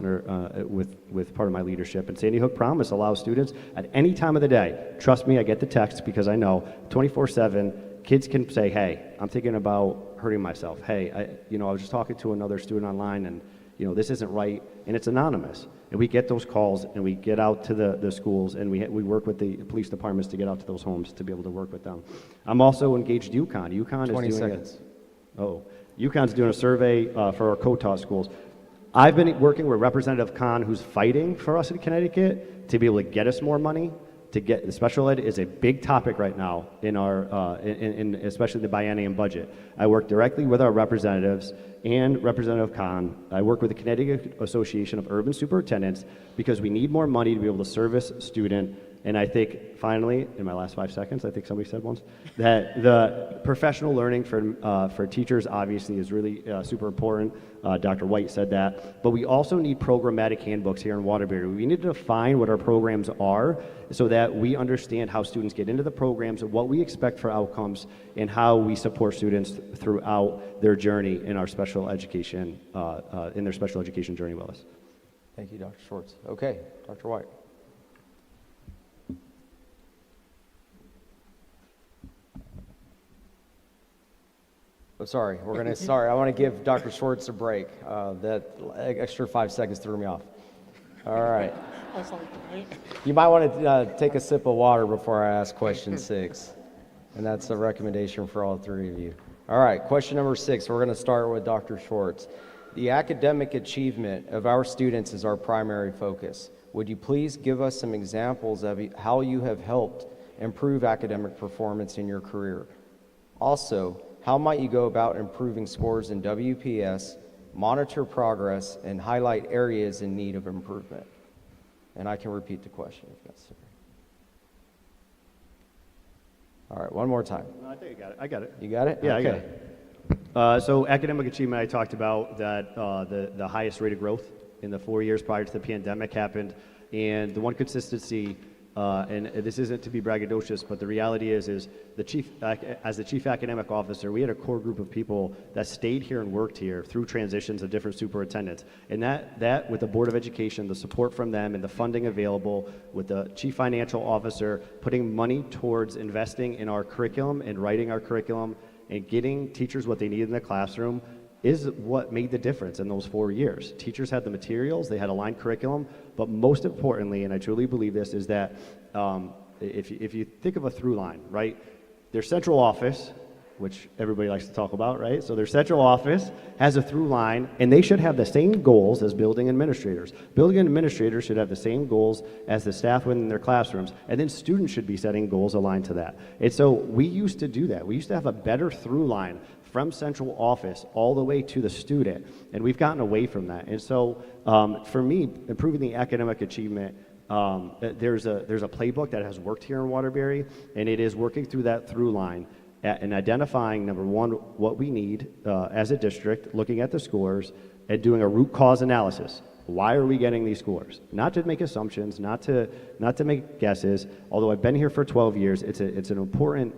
with part of my leadership. And Sandy Hook Promise allows students at any time of the day, trust me, I get the text because I know, 24/7, kids can say, hey, I'm thinking about hurting myself. Hey, I was just talking to another student online and, this isn't right, and it's anonymous. and we get those calls, and we get out to the schools, and we work with the police departments to get out to those homes to be able to work with them. I'm also engaged UConn. UConn is 20 doing seconds. UConn's doing a survey for our co-taught schools. I've been working with Representative Khan, who's fighting for us in Connecticut to be able to get us more money. To get the special ed is a big topic right now in our, in especially the biennium budget. I work directly with our representatives and Representative Khan. I work with the Connecticut Association of Urban Superintendents because we need more money to be able to service student. And I think finally, in my last 5 seconds, I think somebody said once, that the professional learning for teachers obviously is really super important. Dr. White said that. But we also need programmatic handbooks here in Waterbury. We need to define what our programs are so that we understand how students get into the programs, what we expect for outcomes, and how we support students throughout their journey in our special education, in their special education journey with us. Thank you, Dr. Schwartz. Okay, Dr. White. I'm sorry, I want to give Dr. Schwartz a break. That extra 5 seconds threw me off. All right. You might want to take a sip of water before I ask question 6. And that's a recommendation for all 3 of you. All right, question number 6, we're going to start with Dr. Schwartz. The academic achievement of our students is our primary focus. Would you please give us some examples of how you have helped improve academic performance in your career? Also, how might you go about improving scores in WPS, monitor progress, and highlight areas in need of improvement? And I can repeat the question if necessary. All right, one more time. No, I think you got it. I got it. You got it? Yeah, okay. I got it. So academic achievement, I talked about that the highest rate of growth in the 4 years prior to the pandemic happened, and the one consistency, and this isn't to be braggadocious, but the reality is as the chief academic officer, we had a core group of people that stayed here and worked here through transitions of different superintendents, and that with the Board of Education, the support from them and the funding available, with the chief financial officer putting money towards investing in our curriculum and writing our curriculum and getting teachers what they need in the classroom, is what made the difference in those 4 years. Teachers had the materials, they had aligned curriculum, but most importantly, and I truly believe this, is that if you think of a through line, right? Their central office, which everybody likes to talk about, right? So their central office has a through line, and they should have the same goals as building administrators. Building administrators should have the same goals as the staff within their classrooms, and then students should be setting goals aligned to that. And so we used to do that. We used to have a better through line from central office all the way to the student, and we've gotten away from that. And so for me, improving the academic achievement, there's a playbook that has worked here in Waterbury, and it is working through that through line and identifying, number one, what we need as a district, looking at the scores, and doing a root cause analysis. Why are we getting these scores? Not to make assumptions, not to make guesses. Although I've been here for 12 years, it's an important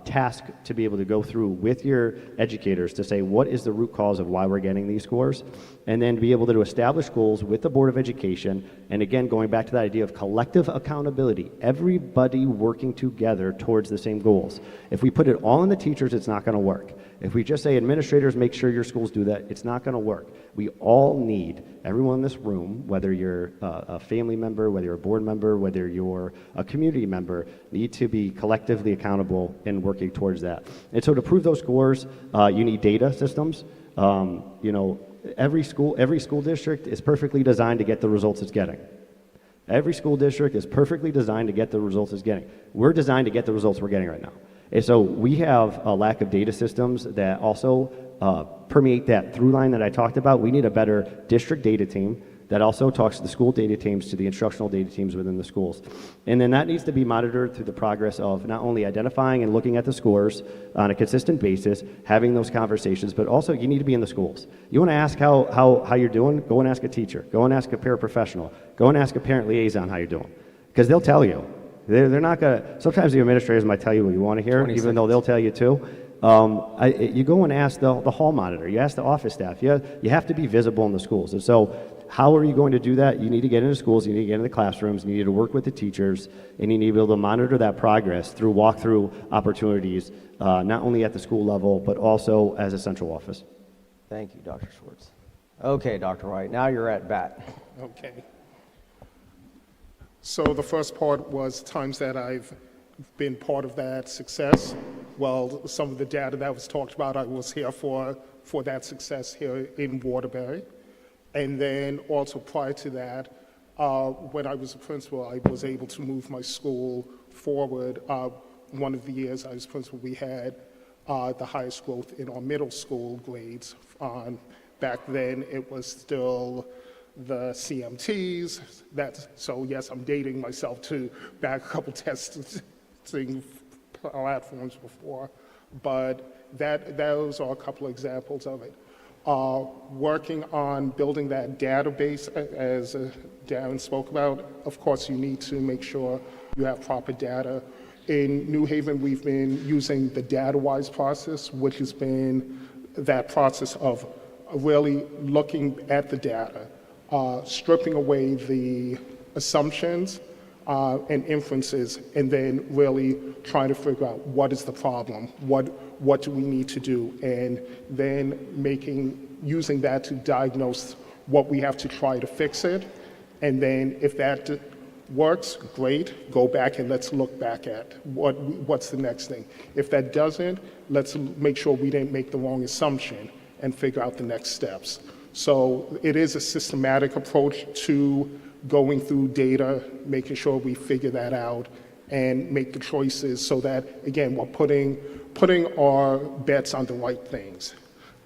task to be able to go through with your educators to say what is the root cause of why we're getting these scores, and then to be able to establish goals with the Board of Education, and again going back to that idea of collective accountability, everybody working together towards the same goals. If we put it all on the teachers, it's not going to work. If we just say administrators make sure your schools do that, it's not going to work. We all need, everyone in this room, whether you're a family member, whether you're a board member, whether you're a community member, need to be collectively accountable and working towards that. And so to prove those scores, you need data systems. Every school district is perfectly designed to get the results it's getting. Every school district is perfectly designed to get the results it's getting. We're designed to get the results we're getting right now. And so we have a lack of data systems that also permeate that through line that I talked about. We need a better district data team that also talks to the school data teams, to the instructional data teams within the schools. And then that needs to be monitored through the progress of not only identifying and looking at the scores on a consistent basis, having those conversations, but also you need to be in the schools. You want to ask how you're doing? Go and ask a teacher. Go and ask a paraprofessional. Go and ask a parent liaison how you're doing. Because they'll tell you. They're not going to, sometimes the administrators might tell you what you want to hear, even though they'll tell you too. You go and ask the hall monitor. You ask the office staff. You have to be visible in the schools. And so how are you going to do that? You need to get into schools, you need to get into the classrooms, you need to work with the teachers, and you need to be able to monitor that progress through walkthrough opportunities, not only at the school level, but also as a central office. Thank you, Dr. Schwartz. Okay, Dr. White, now you're at bat. Okay. So the first part was times that I've been part of that success. Well, some of the data that was talked about, I was here for that success here in Waterbury. And then also prior to that, when I was a principal, I was able to move my school forward. One of the years I was principal, we had the highest growth in our middle school grades. Back then, it was still the CMTs. So yes, I'm dating myself to back a couple testing platforms before, but those are a couple of examples of it. Working on building that database, as Darren spoke about, of course you need to make sure you have proper data. In New Haven, we've been using the DataWise process, which has been that process of really looking at the data, stripping away the assumptions and inferences, and then really trying to figure out what is the problem, what do we need to do, and then using that to diagnose what we have to try to fix it. And then if that works, great, go back and let's look back at what's the next thing. If that doesn't, let's make sure we didn't make the wrong assumption and figure out the next steps. So it is a systematic approach to going through data, making sure we figure that out and make the choices so that, again, we're putting our bets on the right things.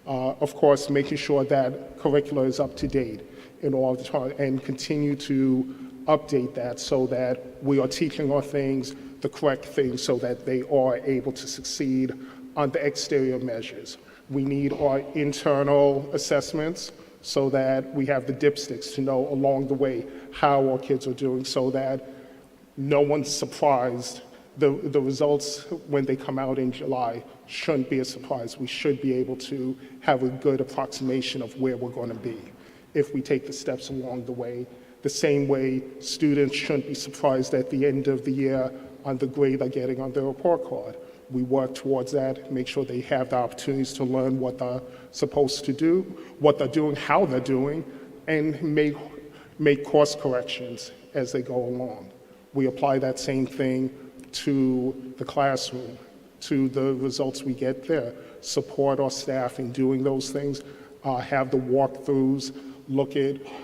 Of course, making sure that curricula is up to date in all the time and continue to update that so that we are teaching our things the correct things so that they are able to succeed on the exterior measures. We need our internal assessments so that we have the dipsticks to know along the way how our kids are doing so that no one's surprised. The results when they come out in July shouldn't be a surprise. We should be able to have a good approximation of where we're going to be if we take the steps along the way. The same way students shouldn't be surprised at the end of the year on the grade they're getting on their report card. We work towards that, make sure they have the opportunities to learn what they're supposed to do, what they're doing, how they're doing, and make course corrections as they go along. We apply that same thing to the classroom, to the results we get there, support our staff in doing those things, have the walkthroughs,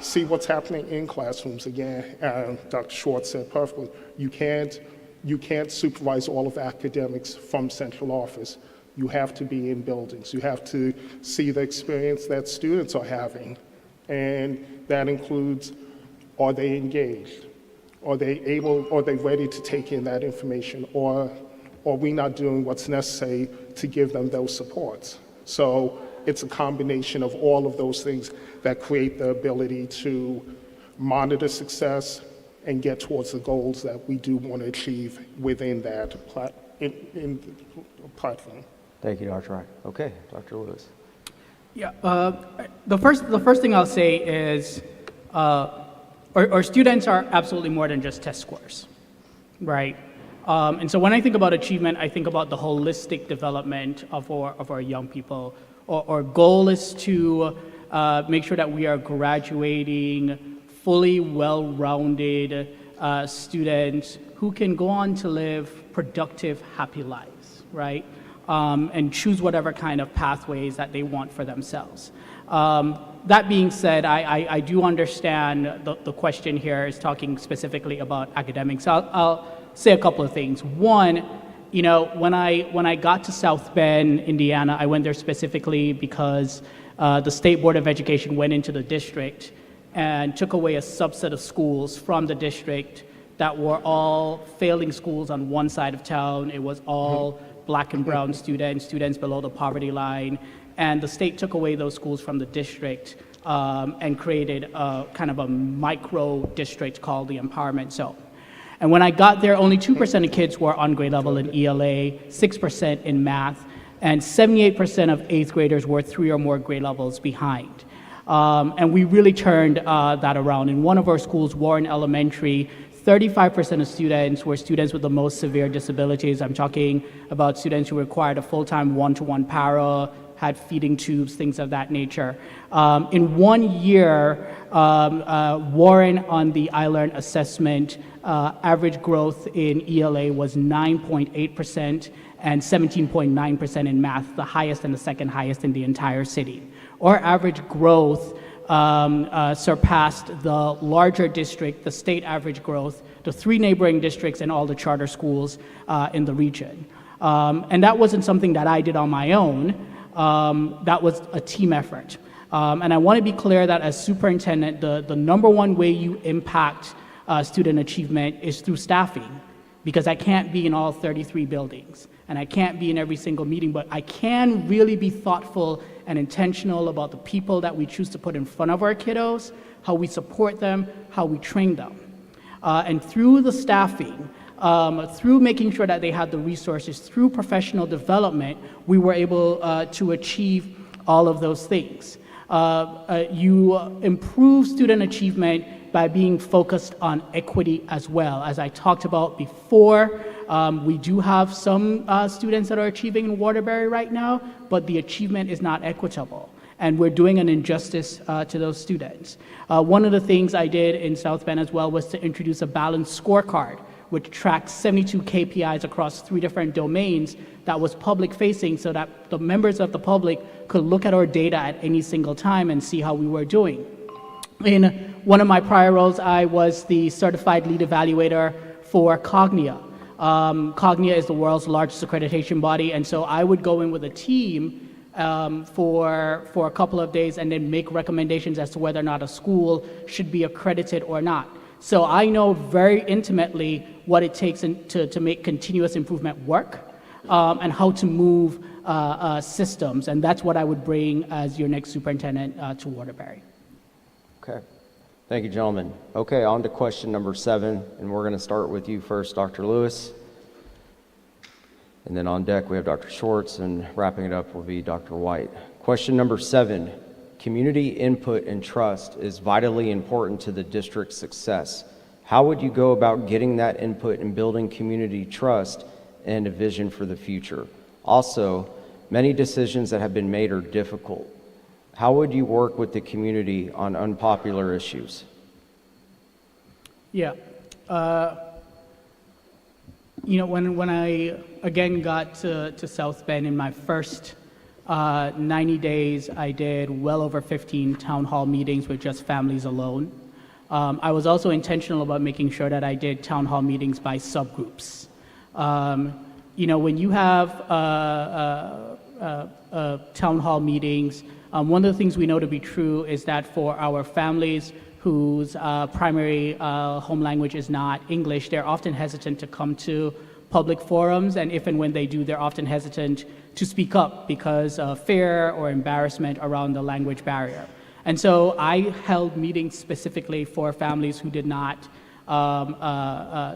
see what's happening in classrooms. Again, Dr. Schwartz said perfectly, you can't supervise all of academics from central office. You have to be in buildings. You have to see the experience that students are having. And that includes, are they engaged? Are they ready to take in that information? Or are we not doing what's necessary to give them those supports? So it's a combination of all of those things that create the ability to monitor success and get towards the goals that we do want to achieve within that in the platform. Thank you, Dr. Wright. Okay, Dr. Lewis. Yeah, the first thing I'll say is our students are absolutely more than just test scores, right? And so when I think about achievement, I think about the holistic development of our young people. Our goal is to make sure that we are graduating fully well-rounded students who can go on to live productive, happy lives, right? And choose whatever kind of pathways that they want for themselves. That being said, I do understand the question here is talking specifically about academics. I'll say a couple of things. One, you know, when I got to South Bend, Indiana, I went there specifically because the State Board of Education went into the district and took away a subset of schools from the district that were all failing schools on one side of town. It was all black and brown students below the poverty line. And the state took away those schools from the district and created a kind of a micro district called the Empowerment Zone. And when I got there, only 2% of kids were on grade level in ELA, 6% in math, and 78% of eighth graders were 3 or more grade levels behind. And we really turned that around. In one of our schools, Warren Elementary, 35% of students were students with the most severe disabilities. I'm talking about students who required a full-time one-to-one para, had feeding tubes, things of that nature. In 1 year, Warren on the iLearn assessment, average growth in ELA was 9.8% and 17.9% in math, the highest and the second highest in the entire city. Our average growth surpassed the larger district, the state average growth, the 3 neighboring districts and all the charter schools in the region. And that wasn't something that I did on my own. That was a team effort. And I want to be clear that as superintendent, the number one way you impact student achievement is through staffing, because I can't be in all 33 buildings and I can't be in every single meeting, but I can really be thoughtful and intentional about the people that we choose to put in front of our kiddos, how we support them, how we train them. And through the staffing, through making sure that they had the resources, through professional development, we were able to achieve all of those things. You improve student achievement by being focused on equity as well. As I talked about before, we do have some students that are achieving in Waterbury right now, but the achievement is not equitable. And we're doing an injustice to those students. One of the things I did in South Bend as well was to introduce a balanced scorecard, which tracks 72 KPIs across 3 different domains that was public facing, so that the members of the public could look at our data at any single time and see how we were doing. In one of my prior roles, I was the certified lead evaluator for Cognia. Cognia is the world's largest accreditation body, and so I would go in with a team for a couple of days and then make recommendations as to whether or not a school should be accredited or not. So I know very intimately what it takes to make continuous improvement work, and how to move systems, and that's what I would bring as your next superintendent to Waterbury. Okay. Thank you, gentlemen. Okay, on to question number 7, and we're going to start with you first, Dr. Lewis. And then on deck, we have Dr. Schwartz, and wrapping it up will be Dr. White. Question number 7, community input and trust is vitally important to the district's success. How would you go about getting that input and building community trust and a vision for the future? Also, many decisions that have been made are difficult. How would you work with the community on unpopular issues? Yeah. When I again got to South Bend in my first 90 days, I did well over 15 town hall meetings with just families alone. I was also intentional about making sure that I did town hall meetings by subgroups. When you have town hall meetings, one of the things we know to be true is that for our families whose primary home language is not English, they're often hesitant to come to public forums, and if and when they do, they're often hesitant to speak up because of fear or embarrassment around the language barrier. And so I held meetings specifically for families who did not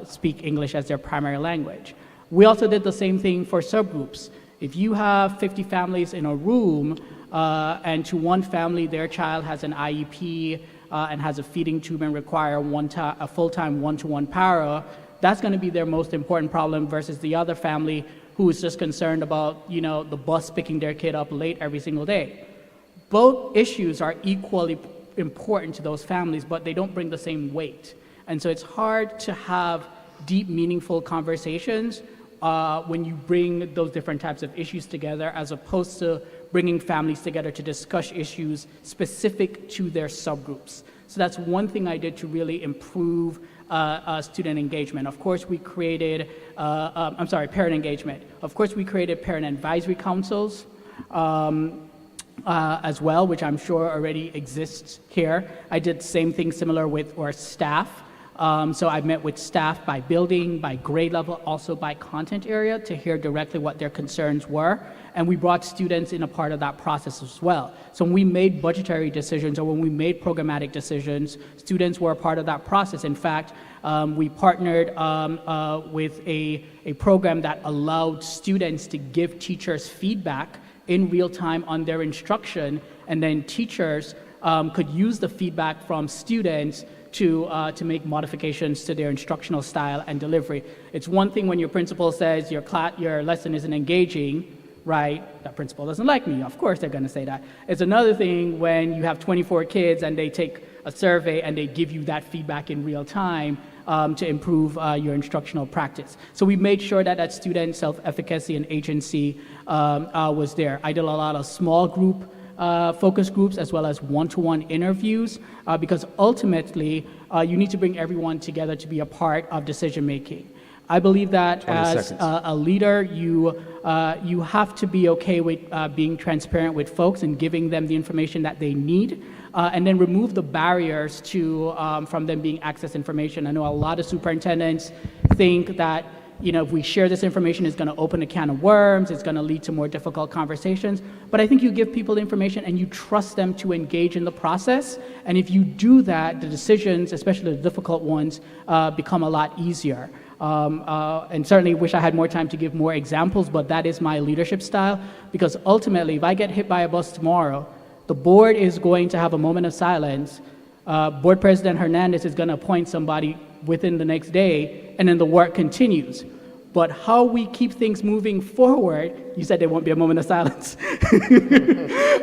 speak English as their primary language. We also did the same thing for subgroups. If you have 50 families in a room, and to one family, their child has an IEP and has a feeding tube and require a full-time one-to-one para, that's going to be their most important problem versus the other family who is just concerned about, the bus picking their kid up late every single day. Both issues are equally important to those families, but they don't bring the same weight. And so it's hard to have deep, meaningful conversations when you bring those different types of issues together, as opposed to bringing families together to discuss issues specific to their subgroups. So that's one thing I did to really improve student engagement. Of course, we created, parent engagement. Of course, we created parent advisory councils as well, which I'm sure already exists here. I did the same thing similar with our staff. So I met with staff by building, by grade level, also by content area to hear directly what their concerns were. And we brought students in a part of that process as well. So when we made budgetary decisions or when we made programmatic decisions, students were a part of that process. In fact, we partnered with a program that allowed students to give teachers feedback in real time on their instruction, and then teachers could use the feedback from students to make modifications to their instructional style and delivery. It's one thing when your principal says your lesson isn't engaging, right? That principal doesn't like me. Of course they're going to say that. It's another thing when you have 24 kids and they take a survey and they give you that feedback in real time to improve your instructional practice. So we made sure that that student self-efficacy and agency was there. I did a lot of small group focus groups as well as one-to-one interviews because ultimately you need to bring everyone together to be a part of decision making. I believe that as a leader, you have to be okay with being transparent with folks and giving them the information that they need, and then remove the barriers to from them being access information. I know a lot of superintendents think that if we share this information, it's going to open a can of worms, it's going to lead to more difficult conversations. But I think you give people information and you trust them to engage in the process. And if you do that, the decisions, especially the difficult ones, become a lot easier. And certainly wish I had more time to give more examples, but that is my leadership style. Because ultimately, if I get hit by a bus tomorrow, the board is going to have a moment of silence. Board President Hernandez is going to appoint somebody within the next day, and then the work continues. But how we keep things moving forward, you said there won't be a moment of silence.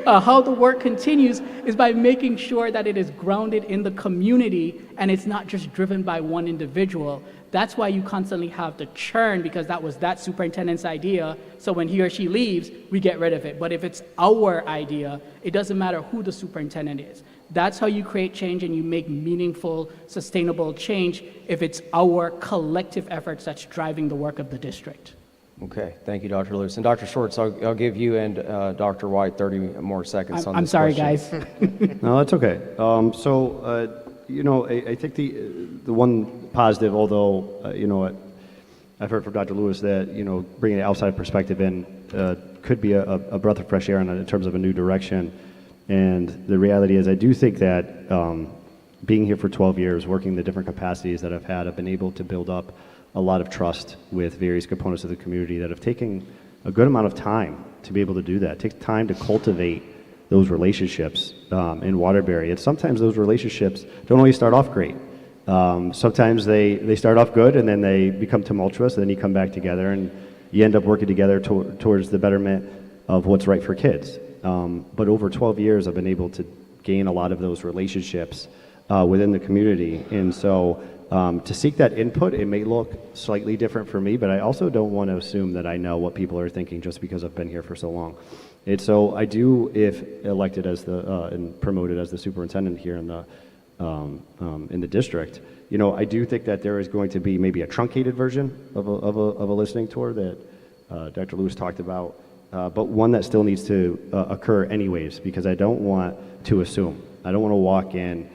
How the work continues is by making sure that it is grounded in the community and it's not just driven by one individual. That's why you constantly have the churn, because that was that superintendent's idea. So when he or she leaves, we get rid of it. But if it's our idea, it doesn't matter who the superintendent is. That's how you create change and you make meaningful, sustainable change if it's our collective efforts that's driving the work of the district. Okay, thank you, Dr. Lewis. And Dr. Schwartz, I'll give you and Dr. White 30 more seconds on this I'm sorry, question. guys. No, that's okay. I think the one positive, although, I've heard from Dr. Lewis that, bringing an outside perspective in could be a breath of fresh air in terms of a new direction. And the reality is I do think that being here for 12 years, working the different capacities that I've had, I've been able to build up a lot of trust with various components of the community that have taken a good amount of time to be able to do that. It takes time to cultivate those relationships in Waterbury. And sometimes those relationships don't always start off great. Sometimes they start off good and then they become tumultuous, and then you come back together and you end up working together towards the betterment of what's right for kids. But over 12 years, I've been able to gain a lot of those relationships within the community. And so to seek that input, it may look slightly different for me, but I also don't want to assume that I know what people are thinking just because I've been here for so long. And so I do, if elected as and promoted as the superintendent here in the district, I do think that there is going to be maybe a truncated version of a listening tour that Dr. Lewis talked about. But one that still needs to occur anyways, because I don't want to assume. I don't want to walk in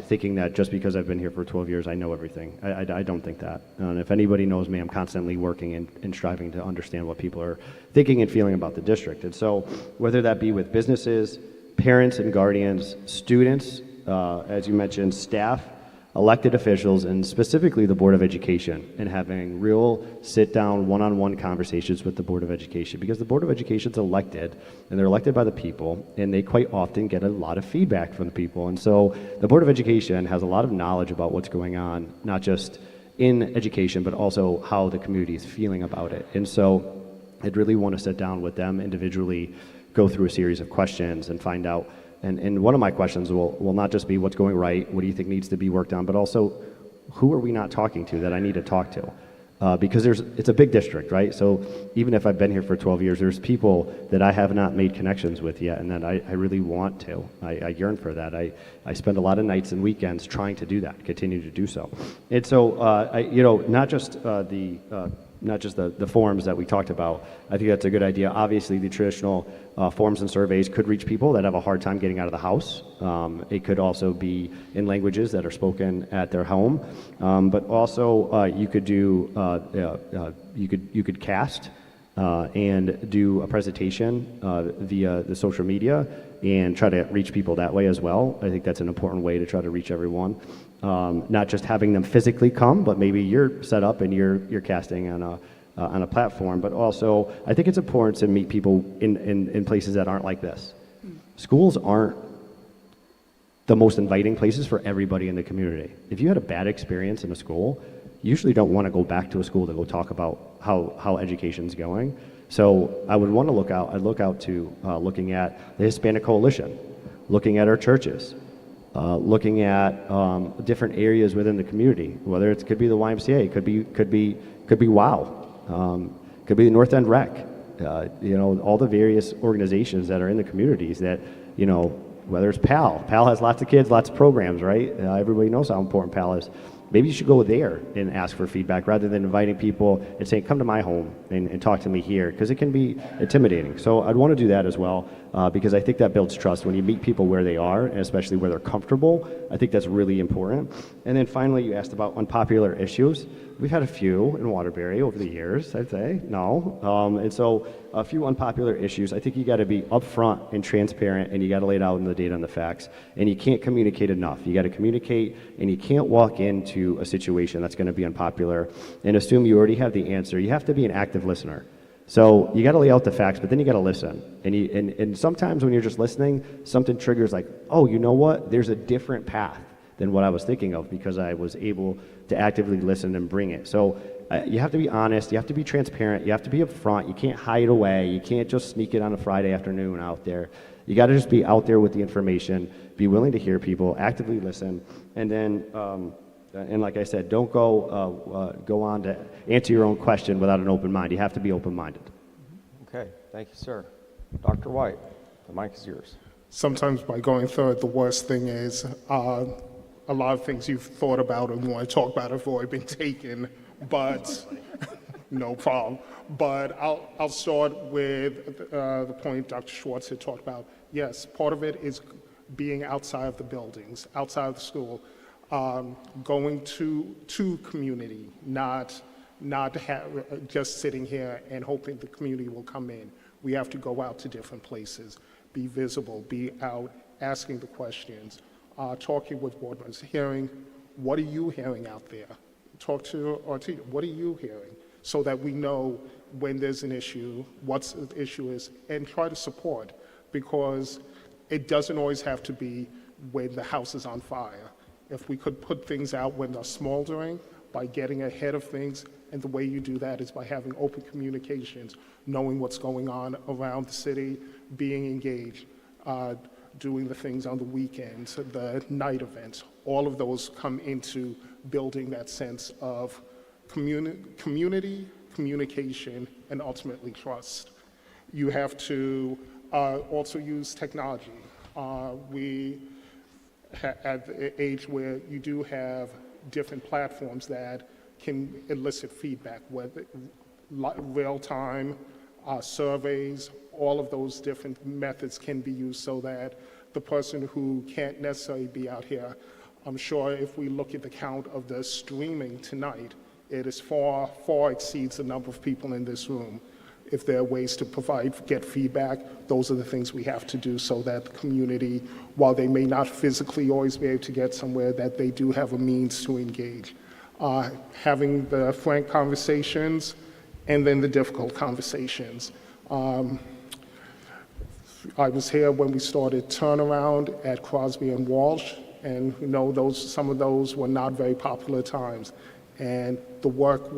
thinking that just because I've been here for 12 years, I know everything. I don't think that. And if anybody knows me, I'm constantly working and striving to understand what people are thinking and feeling about the district. And so whether that be with businesses, parents and guardians, students, as you mentioned, staff, elected officials, and specifically the Board of Education, and having real sit-down, one-on-one conversations with the Board of Education, because the Board of Education is elected, and they're elected by the people, and they quite often get a lot of feedback from the people. And so the Board of Education has a lot of knowledge about what's going on, not just in education, but also how the community is feeling about it. And so I'd really want to sit down with them individually, go through a series of questions, and find out. And one of my questions will not just be what's going right, what do you think needs to be worked on, but also who are we not talking to that I need to talk to? Because it's a big district, right? So even if I've been here for 12 years, there's people that I have not made connections with yet, and that I really want to. I yearn for that. I spend a lot of nights and weekends trying to do that, continue to do so. And so, not just the forms that we talked about. I think that's a good idea. Obviously, the traditional forms and surveys could reach people that have a hard time getting out of the house. It could also be in languages that are spoken at their home. But also, you could do you could cast and do a presentation via the social media and try to reach people that way as well. I think that's an important way to try to reach everyone. Not just having them physically come, but maybe you're set up and you're casting on a platform. But also, I think it's important to meet people in places that aren't like this. Schools aren't the most inviting places for everybody in the community. If you had a bad experience in a school, you usually don't want to go back to a school to go talk about how education's going. So I would want to I'd look out to looking at the Hispanic Coalition, looking at our churches, looking at different areas within the community, whether it could be the YMCA, could be WOW, could be the North End Rec, all the various organizations that are in the communities that, whether it's PAL. PAL has lots of kids, lots of programs, right? Everybody knows how important PAL is. Maybe you should go there and ask for feedback rather than inviting people and saying, come to my home and talk to me here, because it can be intimidating. So I'd want to do that as well, because I think that builds trust. When you meet people where they are, and especially where they're comfortable, I think that's really important. And then finally, you asked about unpopular issues. We've had a few in Waterbury over the years, I'd say, and so a few unpopular issues. I think you got to be upfront and transparent, and you got to lay it out in the data and the facts. And you can't communicate enough. You got to communicate, and you can't walk into a situation that's going to be unpopular and assume you already have the answer. You have to be an active listener. So you got to lay out the facts, but then you got to listen. And sometimes when you're just listening, something triggers like, oh, you know what? There's a different path than what I was thinking of, because I was able to actively listen and bring it. So you have to be honest, you have to be transparent, you have to be upfront, you can't hide away, you can't just sneak it on a Friday afternoon out there. You got to just be out there with the information, be willing to hear people, actively listen, and then, and like I said, don't go on to answer your own question without an open mind. You have to be open-minded. Okay, thank you, sir. Dr. White, the mic is yours. Sometimes by going third, the worst thing is a lot of things you've thought about and want to talk about have already been taken, but no problem. But I'll start with the point Dr. Schwartz had talked about. Yes, part of it is being outside of the buildings, outside of the school, going to community, not just sitting here and hoping the community will come in. We have to go out to different places, be visible, be out asking the questions, talking with board members, hearing, what are you hearing out there? Talk to our teacher, what are you hearing? So that we know when there's an issue, what the issue is, and try to support, because it doesn't always have to be when the house is on fire. If we could put things out when they're smoldering, by getting ahead of things, and the way you do that is by having open communications, knowing what's going on around the city, being engaged, doing the things on the weekends, the night events. All of those come into building that sense of community, communication, and ultimately trust. You have to also use technology. We at the age where you do have different platforms that can elicit feedback, whether real-time surveys, all of those different methods can be used so that the person who can't necessarily be out here, I'm sure if we look at the count of the streaming tonight, it is far exceeds the number of people in this room. If there are ways to get feedback, those are the things we have to do so that the community, while they may not physically always be able to get somewhere, that they do have a means to engage. Having the frank conversations and then the difficult conversations. I was here when we started Turnaround at Crosby and Walsh, and some of those were not very popular times. And the work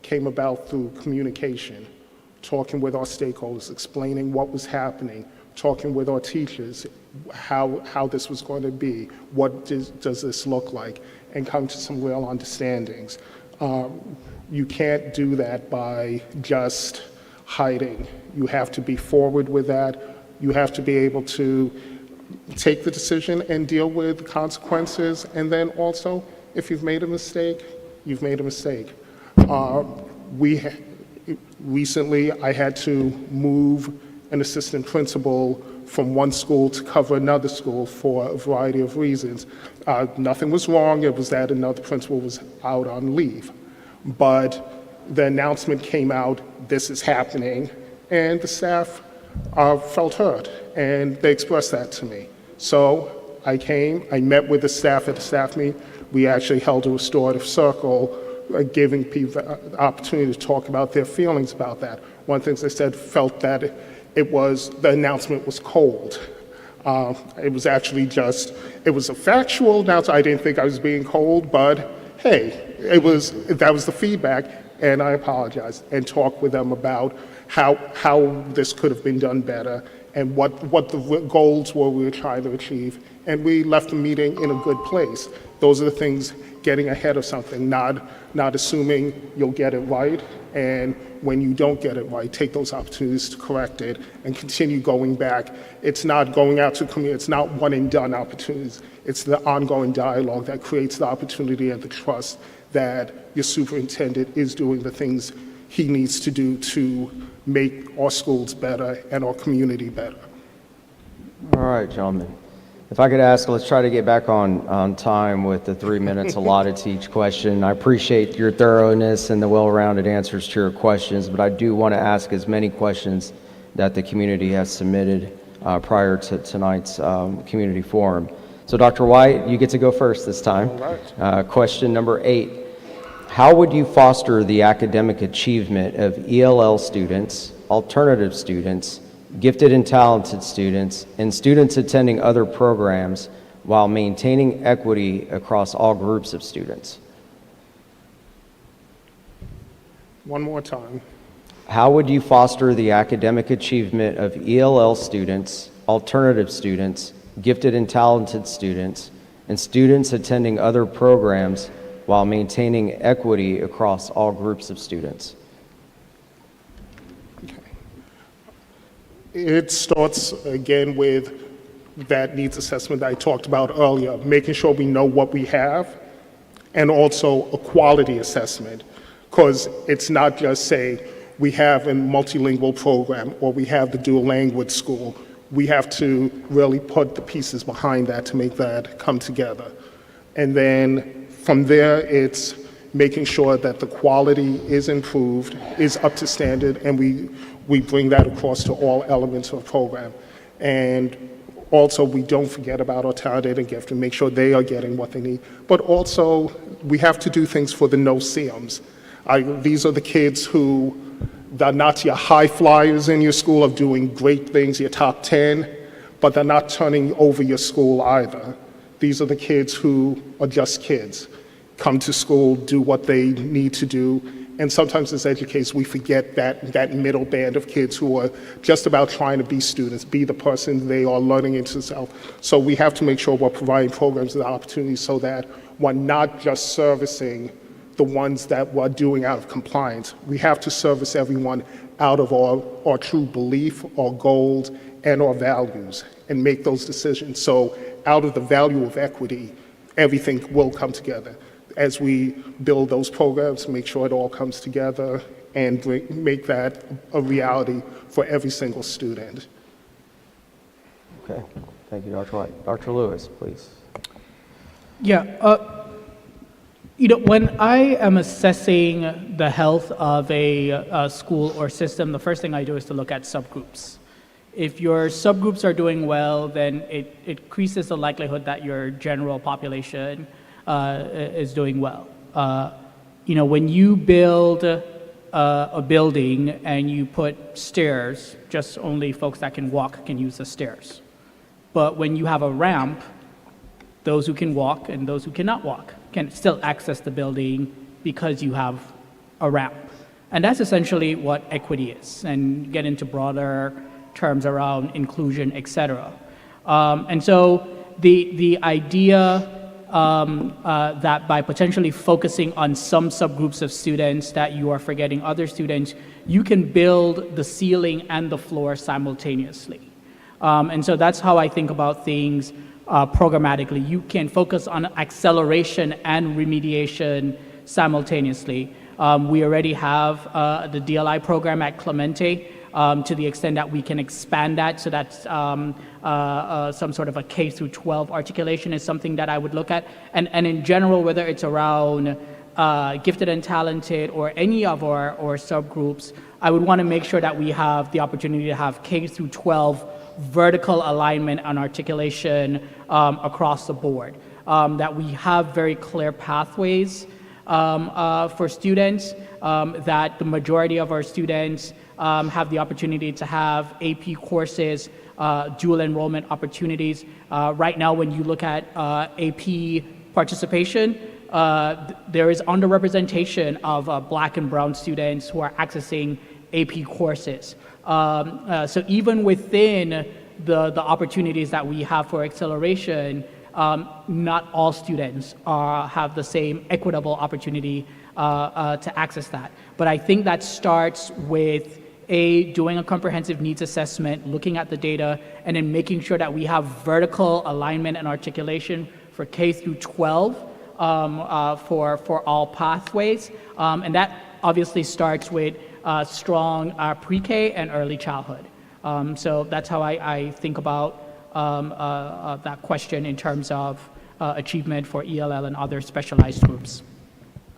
came about through communication, talking with our stakeholders, explaining what was happening, talking with our teachers, how this was going to be, what does this look like, and come to some real understandings. You can't do that by just hiding. You have to be forward with that. You have to be able to take the decision and deal with the consequences, and then also, if you've made a mistake, you've made a mistake. Recently, I had to move an assistant principal from one school to cover another school for a variety of reasons. Nothing was wrong, it was that another principal was out on leave. But the announcement came out, this is happening, and the staff felt hurt, and they expressed that to me. So I came, I met with the staff at the staff meeting. We actually held a restorative circle, giving people the opportunity to talk about their feelings about that. One of the things they said, felt that the announcement was cold. It was actually it was a factual announcement. I didn't think I was being cold, but hey, that was the feedback, and I apologized and talked with them about how this could have been done better and what the goals were we were trying to achieve. And we left the meeting in a good place. Those are the things, getting ahead of something, not assuming you'll get it right, and when you don't get it right, take those opportunities to correct it and continue going back. It's not going out to community, it's not one and done opportunities. It's the ongoing dialogue that creates the opportunity and the trust that your superintendent is doing the things he needs to do to make our schools better and our community better. All right, gentlemen. If I could ask, let's try to get back on time with the 3 minutes allotted to each question. I appreciate your thoroughness and the well-rounded answers to your questions, but I do want to ask as many questions that the community has submitted prior to tonight's community forum. So Dr. White, you get to go first this time. All right. Question number 8. How would you foster the academic achievement of ELL students, alternative students, gifted and talented students, and students attending other programs while maintaining equity across all groups of students? One more time. How would you foster the academic achievement of ELL students, alternative students, gifted and talented students, and students attending other programs while maintaining equity across all groups of students? It starts again with that needs assessment that I talked about earlier, making sure we know what we have, and also a quality assessment, because it's not just say we have a multilingual program or we have the dual language school. We have to really put the pieces behind that to make that come together. And then from there, it's making sure that the quality is improved, is up to standard, and we bring that across to all elements of the program. And also, we don't forget about our talented and gifted, make sure they are getting what they need. But also, we have to do things for the no-seums. These are the kids who, they're not your high flyers in your school of doing great things, your top 10, but they're not turning over your school either. These are the kids who are just kids, come to school, do what they need to do, and sometimes as educators we forget that middle band of kids who are just about trying to be students, be the person they are learning into themselves. So we have to make sure we're providing programs and opportunities so that we're not just servicing the ones that we're doing out of compliance. We have to service everyone out of our true belief, our goals, and our values, and make those decisions. So out of the value of equity, everything will come together. As we build those programs, make sure it all comes together and make that a reality for every single student. Okay, thank you, Dr. White. Dr. Lewis, please. Yeah, when I am assessing the health of a school or system, the first thing I do is to look at subgroups. If your subgroups are doing well, then it increases the likelihood that your general population is doing well. When you build a building and you put stairs, just only folks that can walk can use the stairs. But when you have a ramp, those who can walk and those who cannot walk can still access the building because you have a ramp. And that's essentially what equity is, and get into broader terms around inclusion, et cetera. And so the idea that by potentially focusing on some subgroups of students that you are forgetting other students, you can build the ceiling and the floor simultaneously. And so that's how I think about things programmatically. You can focus on acceleration and remediation simultaneously. We already have the DLI program at Clemente. To the extent that we can expand that, so that's some sort of a K through 12 articulation is something that I would look at. And in general, whether it's around gifted and talented or any of our subgroups, I would want to make sure that we have the opportunity to have K through 12 vertical alignment and articulation across the board. That we have very clear pathways for students, that the majority of our students have the opportunity to have AP courses, dual enrollment opportunities. Right now, when you look at AP participation, there is underrepresentation of Black and brown students who are accessing AP courses. So even within the opportunities that we have for acceleration, not all students have the same equitable opportunity to access that. But I think that starts with doing a comprehensive needs assessment, looking at the data, and then making sure that we have vertical alignment and articulation for K through 12 for all pathways. And that obviously starts with strong pre-K and early childhood. So that's how I think about that question in terms of achievement for ELL and other specialized groups.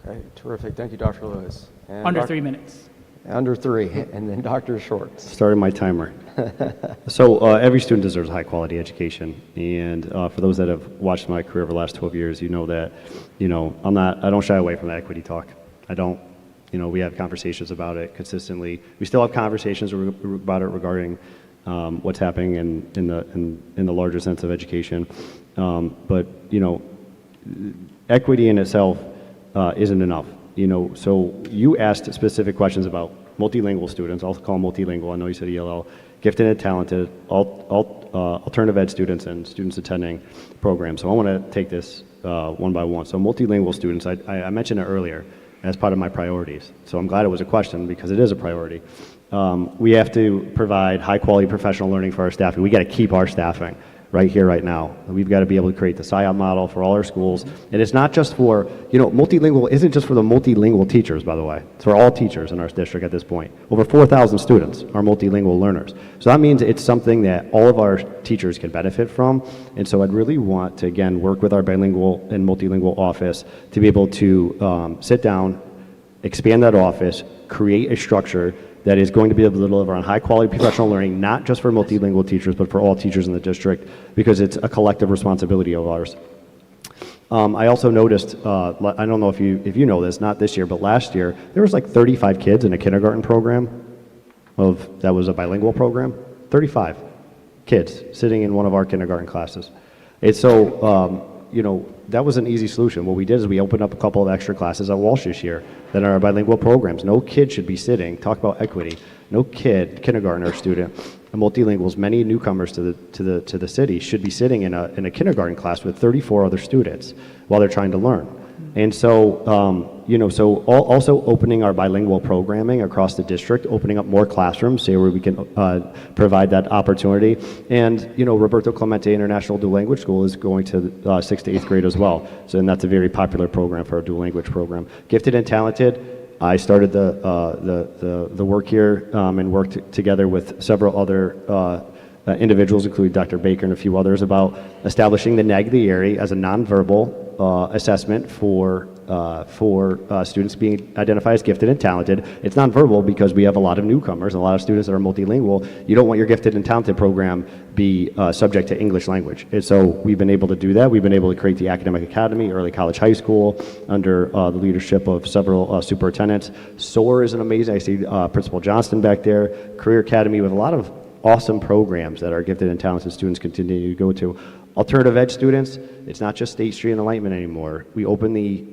Okay, terrific. Thank you, Dr. Lewis. And Under 3 minutes. Under 3, and then Dr. Shorts. Starting my timer. So every student deserves a high-quality education, and for those that have watched my career over the last 12 years, you know that, I don't shy away from that equity talk. I don't. We have conversations about it consistently. We still have conversations about it regarding what's happening in the larger sense of education. But equity in itself isn't enough. So you asked specific questions about multilingual students. I'll call them multilingual. I know you said ELL. Gifted and talented, alternative ed students, and students attending programs. So I want to take this one by one. So multilingual students, I mentioned it earlier as part of my priorities. So I'm glad it was a question because it is a priority. We have to provide high quality professional learning for our staffing. We got to keep our staffing right here, right now. We've got to be able to create the SIOP model for all our schools. And it's not just for, multilingual isn't just for the multilingual teachers, by the way. It's for all teachers in our district at this point. Over 4,000 students are multilingual learners. So that means it's something that all of our teachers can benefit from. And so I'd really want to, again, work with our bilingual and multilingual office to be able to sit down, expand that office, create a structure that is going to be able to deliver on high quality professional learning, not just for multilingual teachers, but for all teachers in the district, because it's a collective responsibility of ours. I also noticed, I don't know if you know this, not this year, but last year, there was like 35 kids in a kindergarten program that was a bilingual program. 35 kids sitting in one of our kindergarten classes. And so, that was an easy solution. What we did is we opened up a couple of extra classes at Walsh this year that are bilingual programs. No kid should be sitting, talk about equity, no kid, kindergartner student, multilinguals, many newcomers to the city should be sitting in a kindergarten class with 34 other students while they're trying to learn. And so, also opening our bilingual programming across the district, opening up more classrooms, say where we can provide that opportunity. And, Roberto Clemente International Dual Language School is going to 6th to 8th grade as well. So, and that's a very popular program for our dual language program. Gifted and talented, I started the work here and worked together with several other individuals, including Dr. Baker and a few others, about establishing the NAGLIERI as a nonverbal assessment for students being identified as gifted and talented. It's nonverbal because we have a lot of newcomers and a lot of students that are multilingual. You don't want your gifted and talented program be subject to English language. And so we've been able to do that. We've been able to create the Academic Academy, Early College High School, under the leadership of several superintendents. SOAR is an amazing, I see Principal Johnston back there, Career Academy with a lot of awesome programs that our gifted and talented students continue to go to. Alternative ed students, it's not just State Street and Enlightenment anymore. We opened the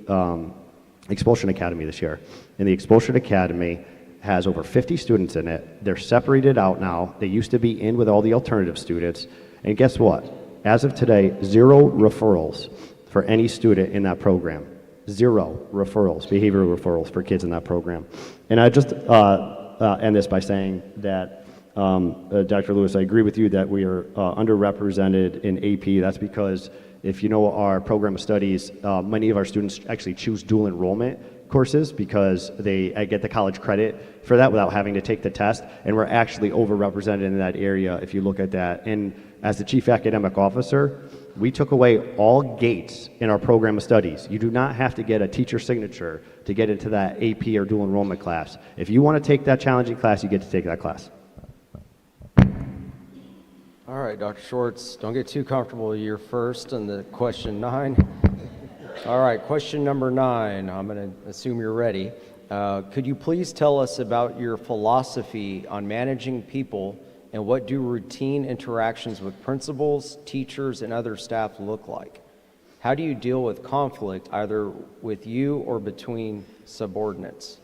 Expulsion Academy this year. And the Expulsion Academy has over 50 students in it. They're separated out now. They used to be in with all the alternative students. And guess what? As of today, 0 referrals for any student in that program. 0 referrals, behavioral referrals for kids in that program. And I just end this by saying that Dr. Lewis, I agree with you that we are underrepresented in AP. That's because if you know our program of studies, many of our students actually choose dual enrollment courses because they get the college credit for that without having to take the test, and we're actually overrepresented in that area if you look at that. And as the Chief Academic Officer, we took away all gates in our program of studies. You do not have to get a teacher signature to get into that AP or dual enrollment class. If you want to take that challenging class, you get to take that class. All right, Dr. Shorts, don't get too comfortable. You're first on the question 9. All right, question number 9. I'm going to assume you're ready. Could you please tell us about your philosophy on managing people, and what do routine interactions with principals, teachers, and other staff look like? How do you deal with conflict, either with you or between subordinates?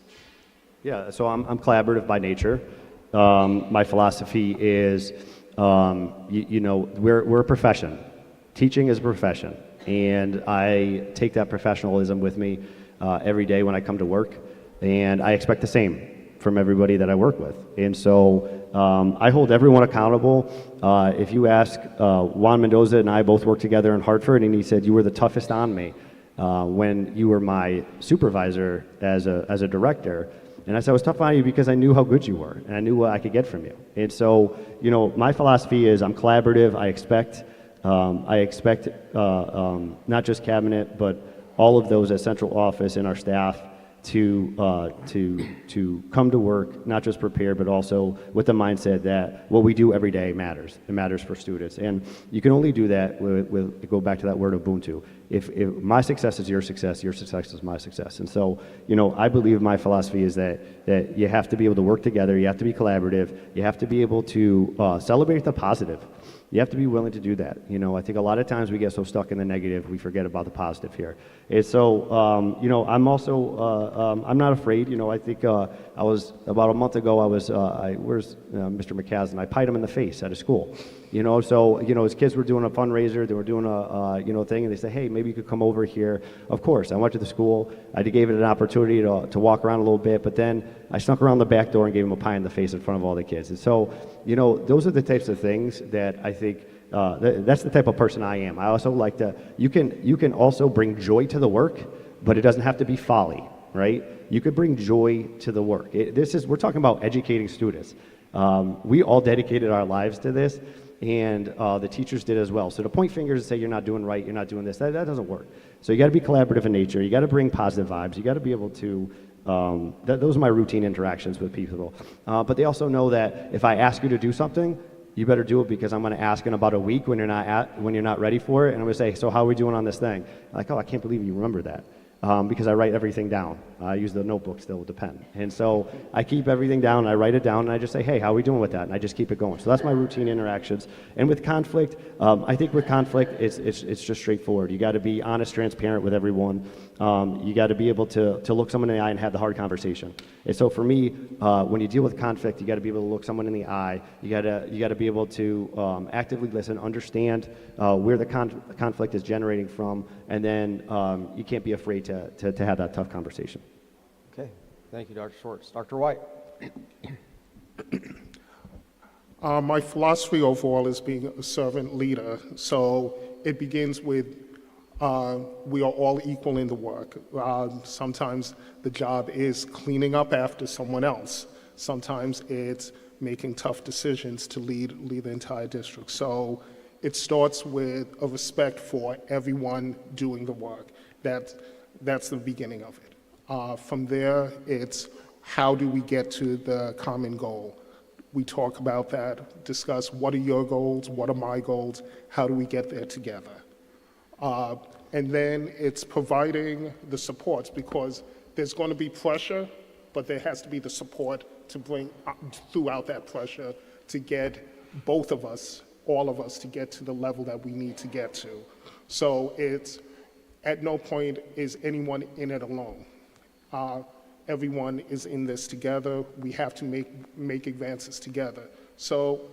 Yeah, so I'm collaborative by nature. My philosophy is, we're a profession. Teaching is a profession, and I take that professionalism with me every day when I come to work, and I expect the same from everybody that I work with. And so I hold everyone accountable. If you ask Juan Mendoza and I both worked together in Hartford, and he said, you were the toughest on me when you were my supervisor as a director. And I said, I was tough on you because I knew how good you were, and I knew what I could get from you. And so, my philosophy is I'm collaborative. I expect not just cabinet, but all of those at central office and our staff to come to work, not just prepared, but also with the mindset that what we do every day matters. It matters for students. And you can only do that with go back to that word Ubuntu. If my success is your success is my success. And so, I believe my philosophy is that you have to be able to work together, you have to be collaborative, you have to be able to celebrate the positive. You have to be willing to do that. I think a lot of times we get so stuck in the negative, we forget about the positive here. And so, I'm also, I'm not afraid. I think I was, about a month ago, where's Mr. McCaslin? I pied him in the face at a school. So, his kids were doing a fundraiser, they were doing a, thing, and they said, hey, maybe you could come over here. Of course, I went to the school, I gave it an opportunity to walk around a little bit, but then I snuck around the back door and gave him a pie in the face in front of all the kids. And so, those are the types of things that I think, that's the type of person I am. I also like to, you can also bring joy to the work, but it doesn't have to be folly, right? You could bring joy to the work. We're talking about educating students. We all dedicated our lives to this, and the teachers did as well. So to point fingers and say you're not doing right, you're not doing this, that doesn't work. So you got to be collaborative in nature. You got to bring positive vibes. You got to be able to. Those are my routine interactions with people. But they also know that if I ask you to do something, you better do it, because I'm going to ask in about a week when you're not ready for it, and I'm going to say, so how are we doing on this thing? Like, oh, I can't believe you remember that. Because I write everything down. I use the notebook still with the pen. And so I keep everything down, I write it down, and I just say, hey, how are we doing with that? And I just keep it going. So that's my routine interactions. And with conflict, I think with conflict, it's just straightforward. You got to be honest, transparent with everyone. You got to be able to look someone in the eye and have the hard conversation. And so for me, when you deal with conflict, you got to be able to look someone in the eye. You got to be able to actively listen, understand where the conflict is generating from, and then you can't be afraid to have that tough conversation. Okay, thank you, Dr. Schwartz. Dr. White. My philosophy overall is being a servant leader. So it begins with we are all equal in the work. Sometimes the job is cleaning up after someone else. Sometimes it's making tough decisions to lead the entire district. So it starts with a respect for everyone doing the work. That's the beginning of it. From there, it's how do we get to the common goal? We talk about that, discuss what are your goals, what are my goals, how do we get there together? And then it's providing the supports, because there's going to be pressure, but there has to be the support to bring throughout that pressure to get both of us, all of us, to get to the level that we need to get to. So it's, at no point is anyone in it alone. Everyone is in this together. We have to make advances together. So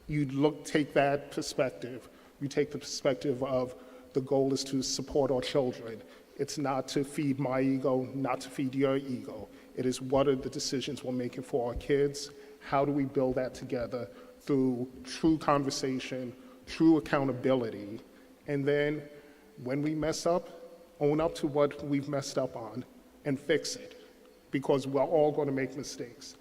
you take that perspective. You take the perspective of the goal is to support our children. It's not to feed my ego, not to feed your ego. It is what are the decisions we're making for our kids? How do we build that together through true conversation, true accountability, and then when we mess up, own up to what we've messed up on and fix it, because we're all going to make mistakes.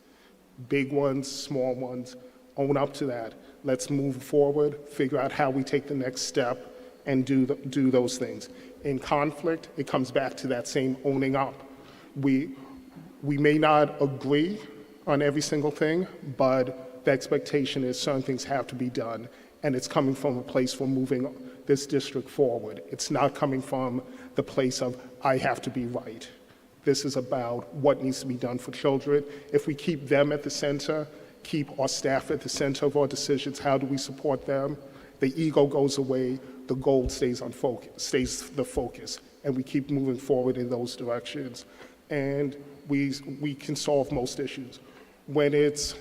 Big ones, small ones, own up to that. Let's move forward, figure out how we take the next step and do those things. In conflict, it comes back to that same owning up. We may not agree on every single thing, but the expectation is certain things have to be done, and it's coming from a place for moving this district forward. It's not coming from the place of, I have to be right. This is about what needs to be done for children. If we keep them at the center, keep our staff at the center of our decisions, how do we support them? The ego goes away, the goal stays the focus, and we keep moving forward in those directions. and we can solve most issues. When it's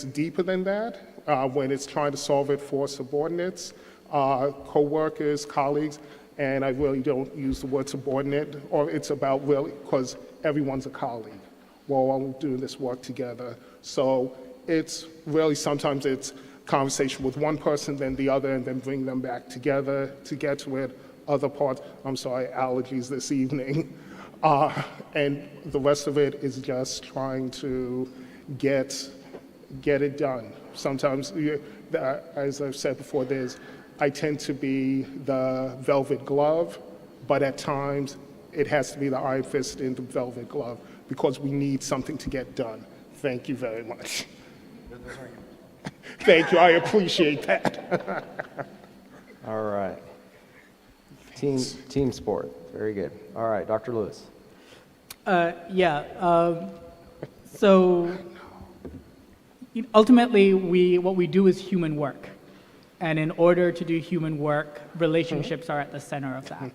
deeper than that, when it's trying to solve it for subordinates, co-workers, colleagues, and I really don't use the word subordinate, or it's about really, because everyone's a colleague. We're all doing this work together. So it's really, sometimes it's conversation with one person, then the other, and then bring them back together to get to it. Other parts, I'm sorry, allergies this evening. And the rest of it is just trying to get it done. Sometimes, as I've said before, I tend to be the velvet glove, but at times it has to be the iron fist in the velvet glove because we need something to get done. Thank you very much. Thank you, I appreciate that. All right. Team sport, very good. All right, Dr. Lewis. So ultimately, what we do is human work. And in order to do human work, relationships are at the center of that.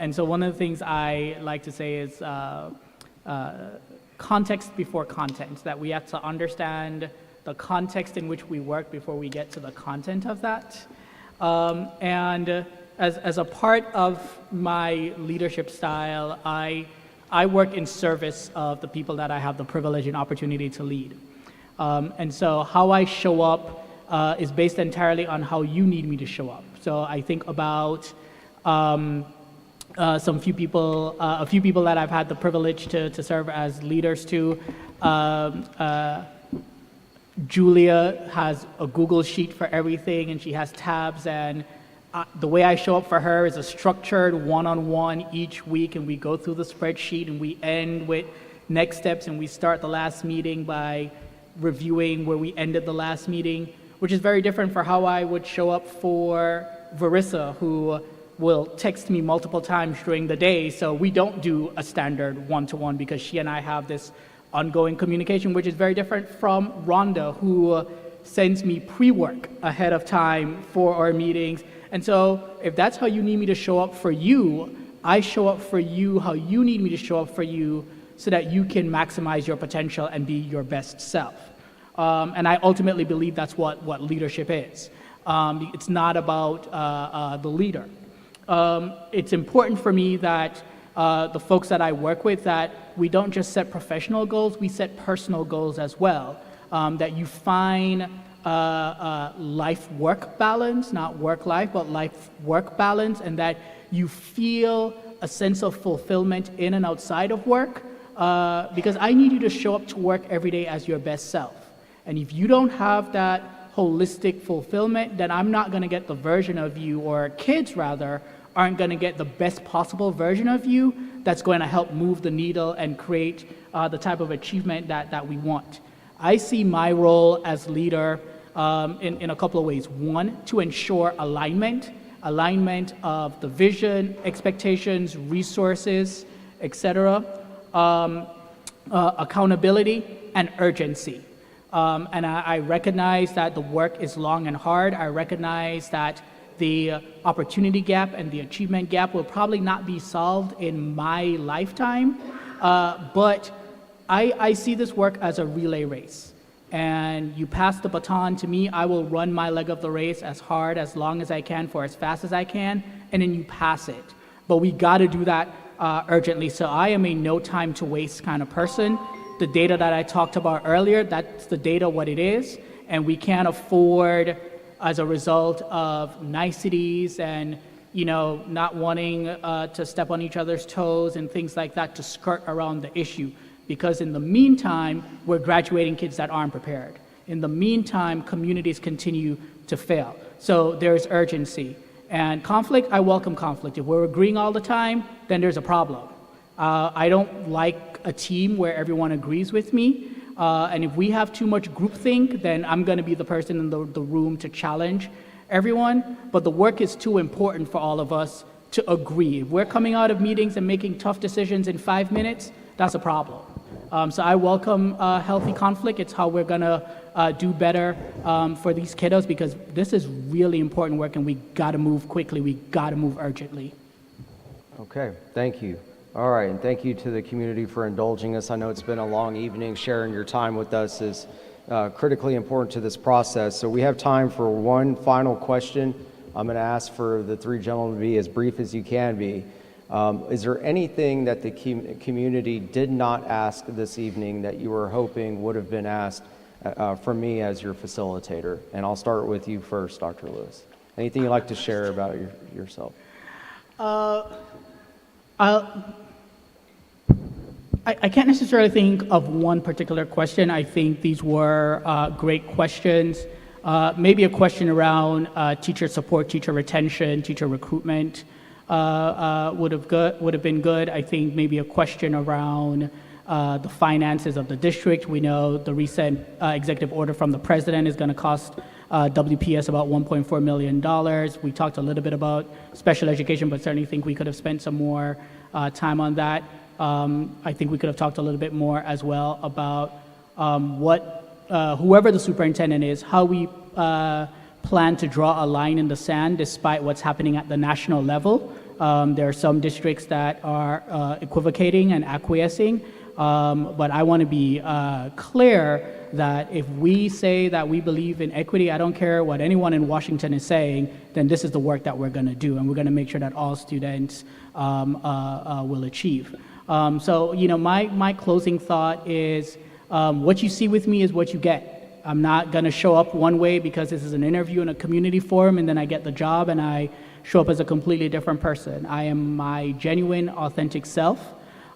And so one of the things I like to say is context before content, that we have to understand the context in which we work before we get to the content of that. And as a part of my leadership style, I work in service of the people that I have the privilege and opportunity to lead. And so how I show up is based entirely on how you need me to show up. So I think about a few people that I've had the privilege to serve as leaders to. Julia has a Google sheet for everything, and she has tabs, and the way I show up for her is a structured one-on-one each week, and we go through the spreadsheet, and we end with next steps, and we start the last meeting by reviewing where we ended the last meeting, which is very different for how I would show up for Varissa, who will text me multiple times during the day, so we don't do a standard one-to-one because she and I have this ongoing communication, which is very different from Rhonda, who sends me pre-work ahead of time for our meetings. And so if that's how you need me to show up for you, I show up for you how you need me to show up for you so that you can maximize your potential and be your best self. And I ultimately believe that's what leadership is. It's not about the leader. It's important for me that the folks that I work with, that we don't just set professional goals, we set personal goals as well. That you find life-work balance, not work-life, but life-work balance, and that you feel a sense of fulfillment in and outside of work, because I need you to show up to work every day as your best self. And if you don't have that holistic fulfillment, then I'm not gonna get the version of you, or kids rather, aren't gonna get the best possible version of you that's going to help move the needle and create the type of achievement that we want. I see my role as leader in a couple of ways. One, to ensure alignment of the vision, expectations, resources, etc., accountability, and urgency. And I recognize that the work is long and hard. I recognize that the opportunity gap and the achievement gap will probably not be solved in my lifetime, but I see this work as a relay race. And you pass the baton to me, I will run my leg of the race as hard, as long as I can, for as fast as I can, and then you pass it. But we gotta do that urgently. So I am a no time to waste kind of person. The data that I talked about earlier, that's the data what it is, and we can't afford, as a result of niceties and not wanting to step on each other's toes and things like that, to skirt around the issue. Because in the meantime, we're graduating kids that aren't prepared. In the meantime, communities continue to fail. So there's urgency. And conflict, I welcome conflict. If we're agreeing all the time, then there's a problem. I don't like a team where everyone agrees with me. And if we have too much groupthink, then I'm going to be the person in the room to challenge everyone. But the work is too important for all of us to agree. If we're coming out of meetings and making tough decisions in 5 minutes, that's a problem. So I welcome healthy conflict. It's how we're going to do better for these kiddos, because this is really important work and we got to move quickly. We got to move urgently. Okay, thank you. All right, and thank you to the community for indulging us. I know it's been a long evening. Sharing your time with us is critically important to this process. So we have time for one final question. I'm going to ask for the three gentlemen to be as brief as you can be. Is there anything that the community did not ask this evening that you were hoping would have been asked from me as your facilitator? And I'll start with you first, Dr. Lewis. Anything you'd like to share about yourself? I can't necessarily think of one particular question. I think these were great questions. Maybe a question around teacher support, teacher retention, teacher recruitment would have been good. I think maybe a question around the finances of the district. We know the recent executive order from the president is going to cost WPS about $1.4 million. We talked a little bit about special education, but certainly think we could have spent some more time on that. I think we could have talked a little bit more as well about whoever the superintendent is, how we plan to draw a line in the sand despite what's happening at the national level. There are some districts that are equivocating and acquiescing, but I want to be clear that if we say that we believe in equity, I don't care what anyone in Washington is saying, then this is the work that we're going to do, and we're going to make sure that all students will achieve. So, my closing thought is what you see with me is what you get. I'm not going to show up one way because this is an interview in a community forum and then I get the job and I show up as a completely different person. I am my genuine, authentic self.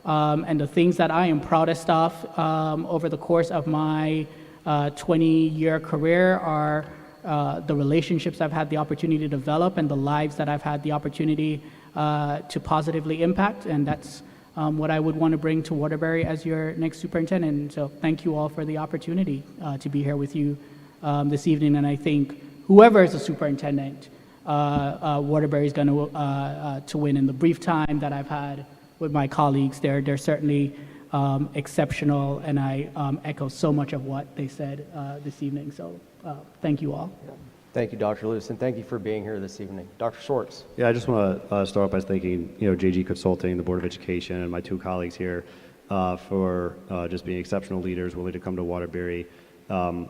And the things that I am proudest of over the course of my 20-year career are the relationships I've had the opportunity to develop and the lives that I've had the opportunity to positively impact. And that's what I would want to bring to Waterbury as your next superintendent. So thank you all for the opportunity to be here with you this evening. And I think whoever is the superintendent, Waterbury is going to win. In the brief time that I've had with my colleagues, they're certainly exceptional, and I echo so much of what they said this evening. So thank you all. Thank you, Dr. Lewis, and thank you for being here this evening. Dr. Schwartz. Yeah, I just want to start off by thanking, JG Consulting, the Board of Education, and my two colleagues here for just being exceptional leaders, willing to come to Waterbury. Among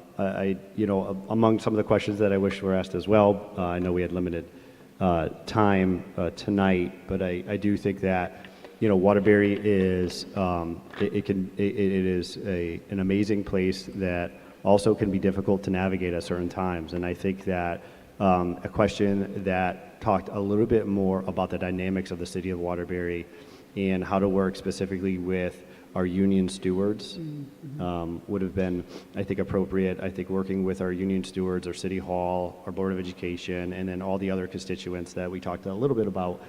some of the questions that I wish were asked as well, I know we had limited time tonight, but I do think that, Waterbury is it is an amazing place that also can be difficult to navigate at certain times. And I think that a question that talked a little bit more about the dynamics of the city of Waterbury and how to work specifically with our union stewards would have been, I think, appropriate. I think working with our union stewards, our city hall, our Board of Education, and then all the other constituents that we talked a little bit about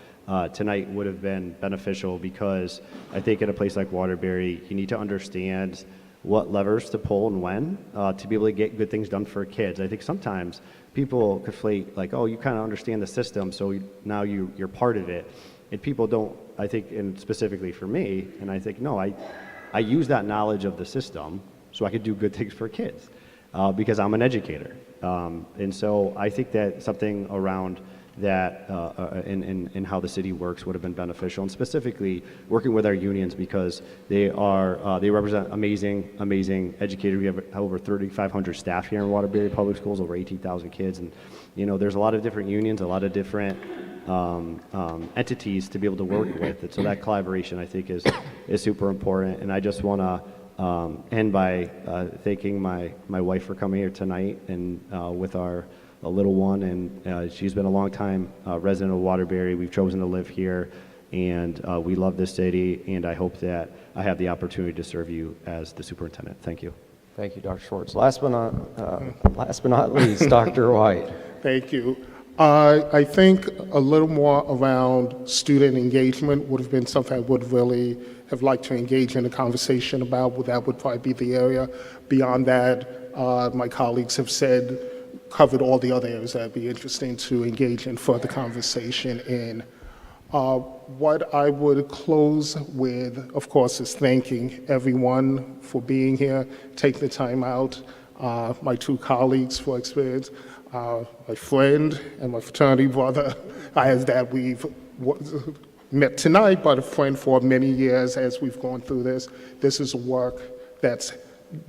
tonight would have been beneficial, because I think in a place like Waterbury, you need to understand what levers to pull and when to be able to get good things done for kids. I think sometimes people conflate, like, oh, you kind of understand the system, so now you're part of it. And people don't, I think, and specifically for me, and I think, no, I use that knowledge of the system so I could do good things for kids because I'm an educator. And so I think that something around that in how the city works would have been beneficial, and specifically working with our unions, because they represent amazing educators. We have over 3,500 staff here in Waterbury Public Schools, over 18,000 kids, and there's a lot of different unions, a lot of different entities to be able to work with. And so that collaboration, I think, is super important. And I just want to end by thanking my wife for coming here tonight, and with our little one, and she's been a long time resident of Waterbury. We've chosen to live here, and we love this city, and I hope that I have the opportunity to serve you as the superintendent. Thank you. Thank you, Dr. Schwartz. Last but not least, Dr. White. Thank you. I think a little more around student engagement would have been something I would really have liked to engage in a conversation about. That would probably be the area. Beyond that, my colleagues have covered all the other areas that would be interesting to engage in further conversation in. What I would close with, of course, is thanking everyone for being here, taking the time out, my two colleagues for experience, my friend and my fraternity brother, as that we've met tonight, but a friend for many years as we've gone through this. This is work that's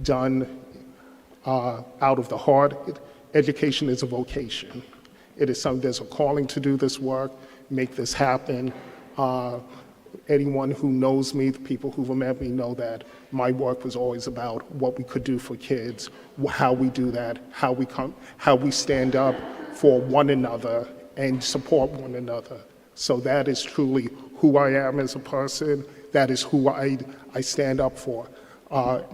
done out of the heart. Education is a vocation. It is something, there's a calling to do this work, make this happen. Anyone who knows me, the people who've met me know that my work was always about what we could do for kids, how we do that, how we stand up for one another and support one another. So that is truly who I am as a person. That is who I stand up for.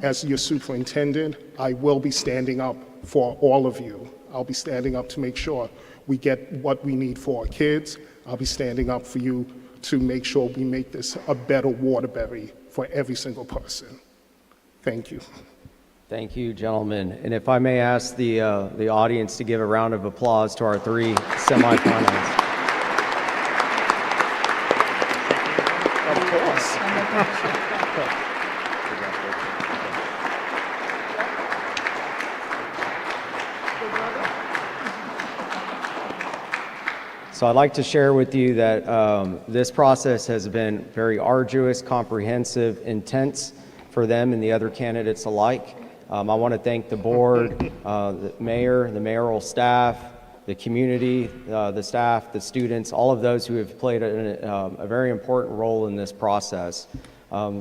As your superintendent, I will be standing up for all of you. I'll be standing up to make sure we get what we need for our kids. I'll be standing up for you to make sure we make this a better Waterbury for every single person. Thank you. Thank you, gentlemen. And if I may ask the audience to give a round of applause to our 3 semifinalists. Of course. So I'd like to share with you that this process has been very arduous, comprehensive, intense for them and the other candidates alike. I want to thank the board, the mayor, the mayoral staff, the community, the staff, the students, all of those who have played a very important role in this process.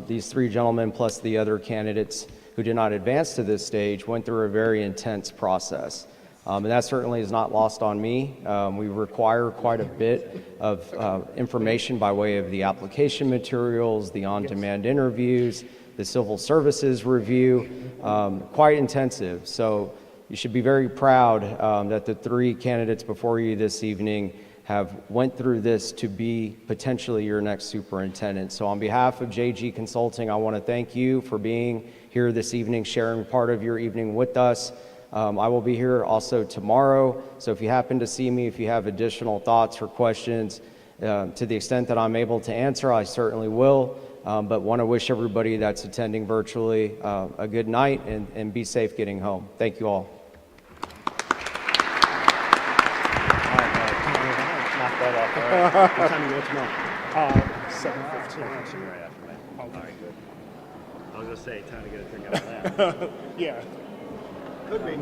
These 3 gentlemen plus the other candidates who did not advance to this stage went through a very intense process. And that certainly is not lost on me. We require quite a bit of information by way of the application materials, the on-demand interviews, the civil services review, quite intensive. So you should be very proud that the 3 candidates before you this evening have went through this to be potentially your next superintendent. So on behalf of JG Consulting, I want to thank you for being here this evening, sharing part of your evening with us. I will be here also tomorrow, so if you happen to see me, if you have additional thoughts or questions, to the extent that I'm able to answer, I certainly will, but want to wish everybody that's attending virtually a good night and be safe getting home. Thank you all. What time do you go tomorrow? 7:15. Right after that. All right, good. I was going to say, time to get a drink out of that. Yeah. Could be.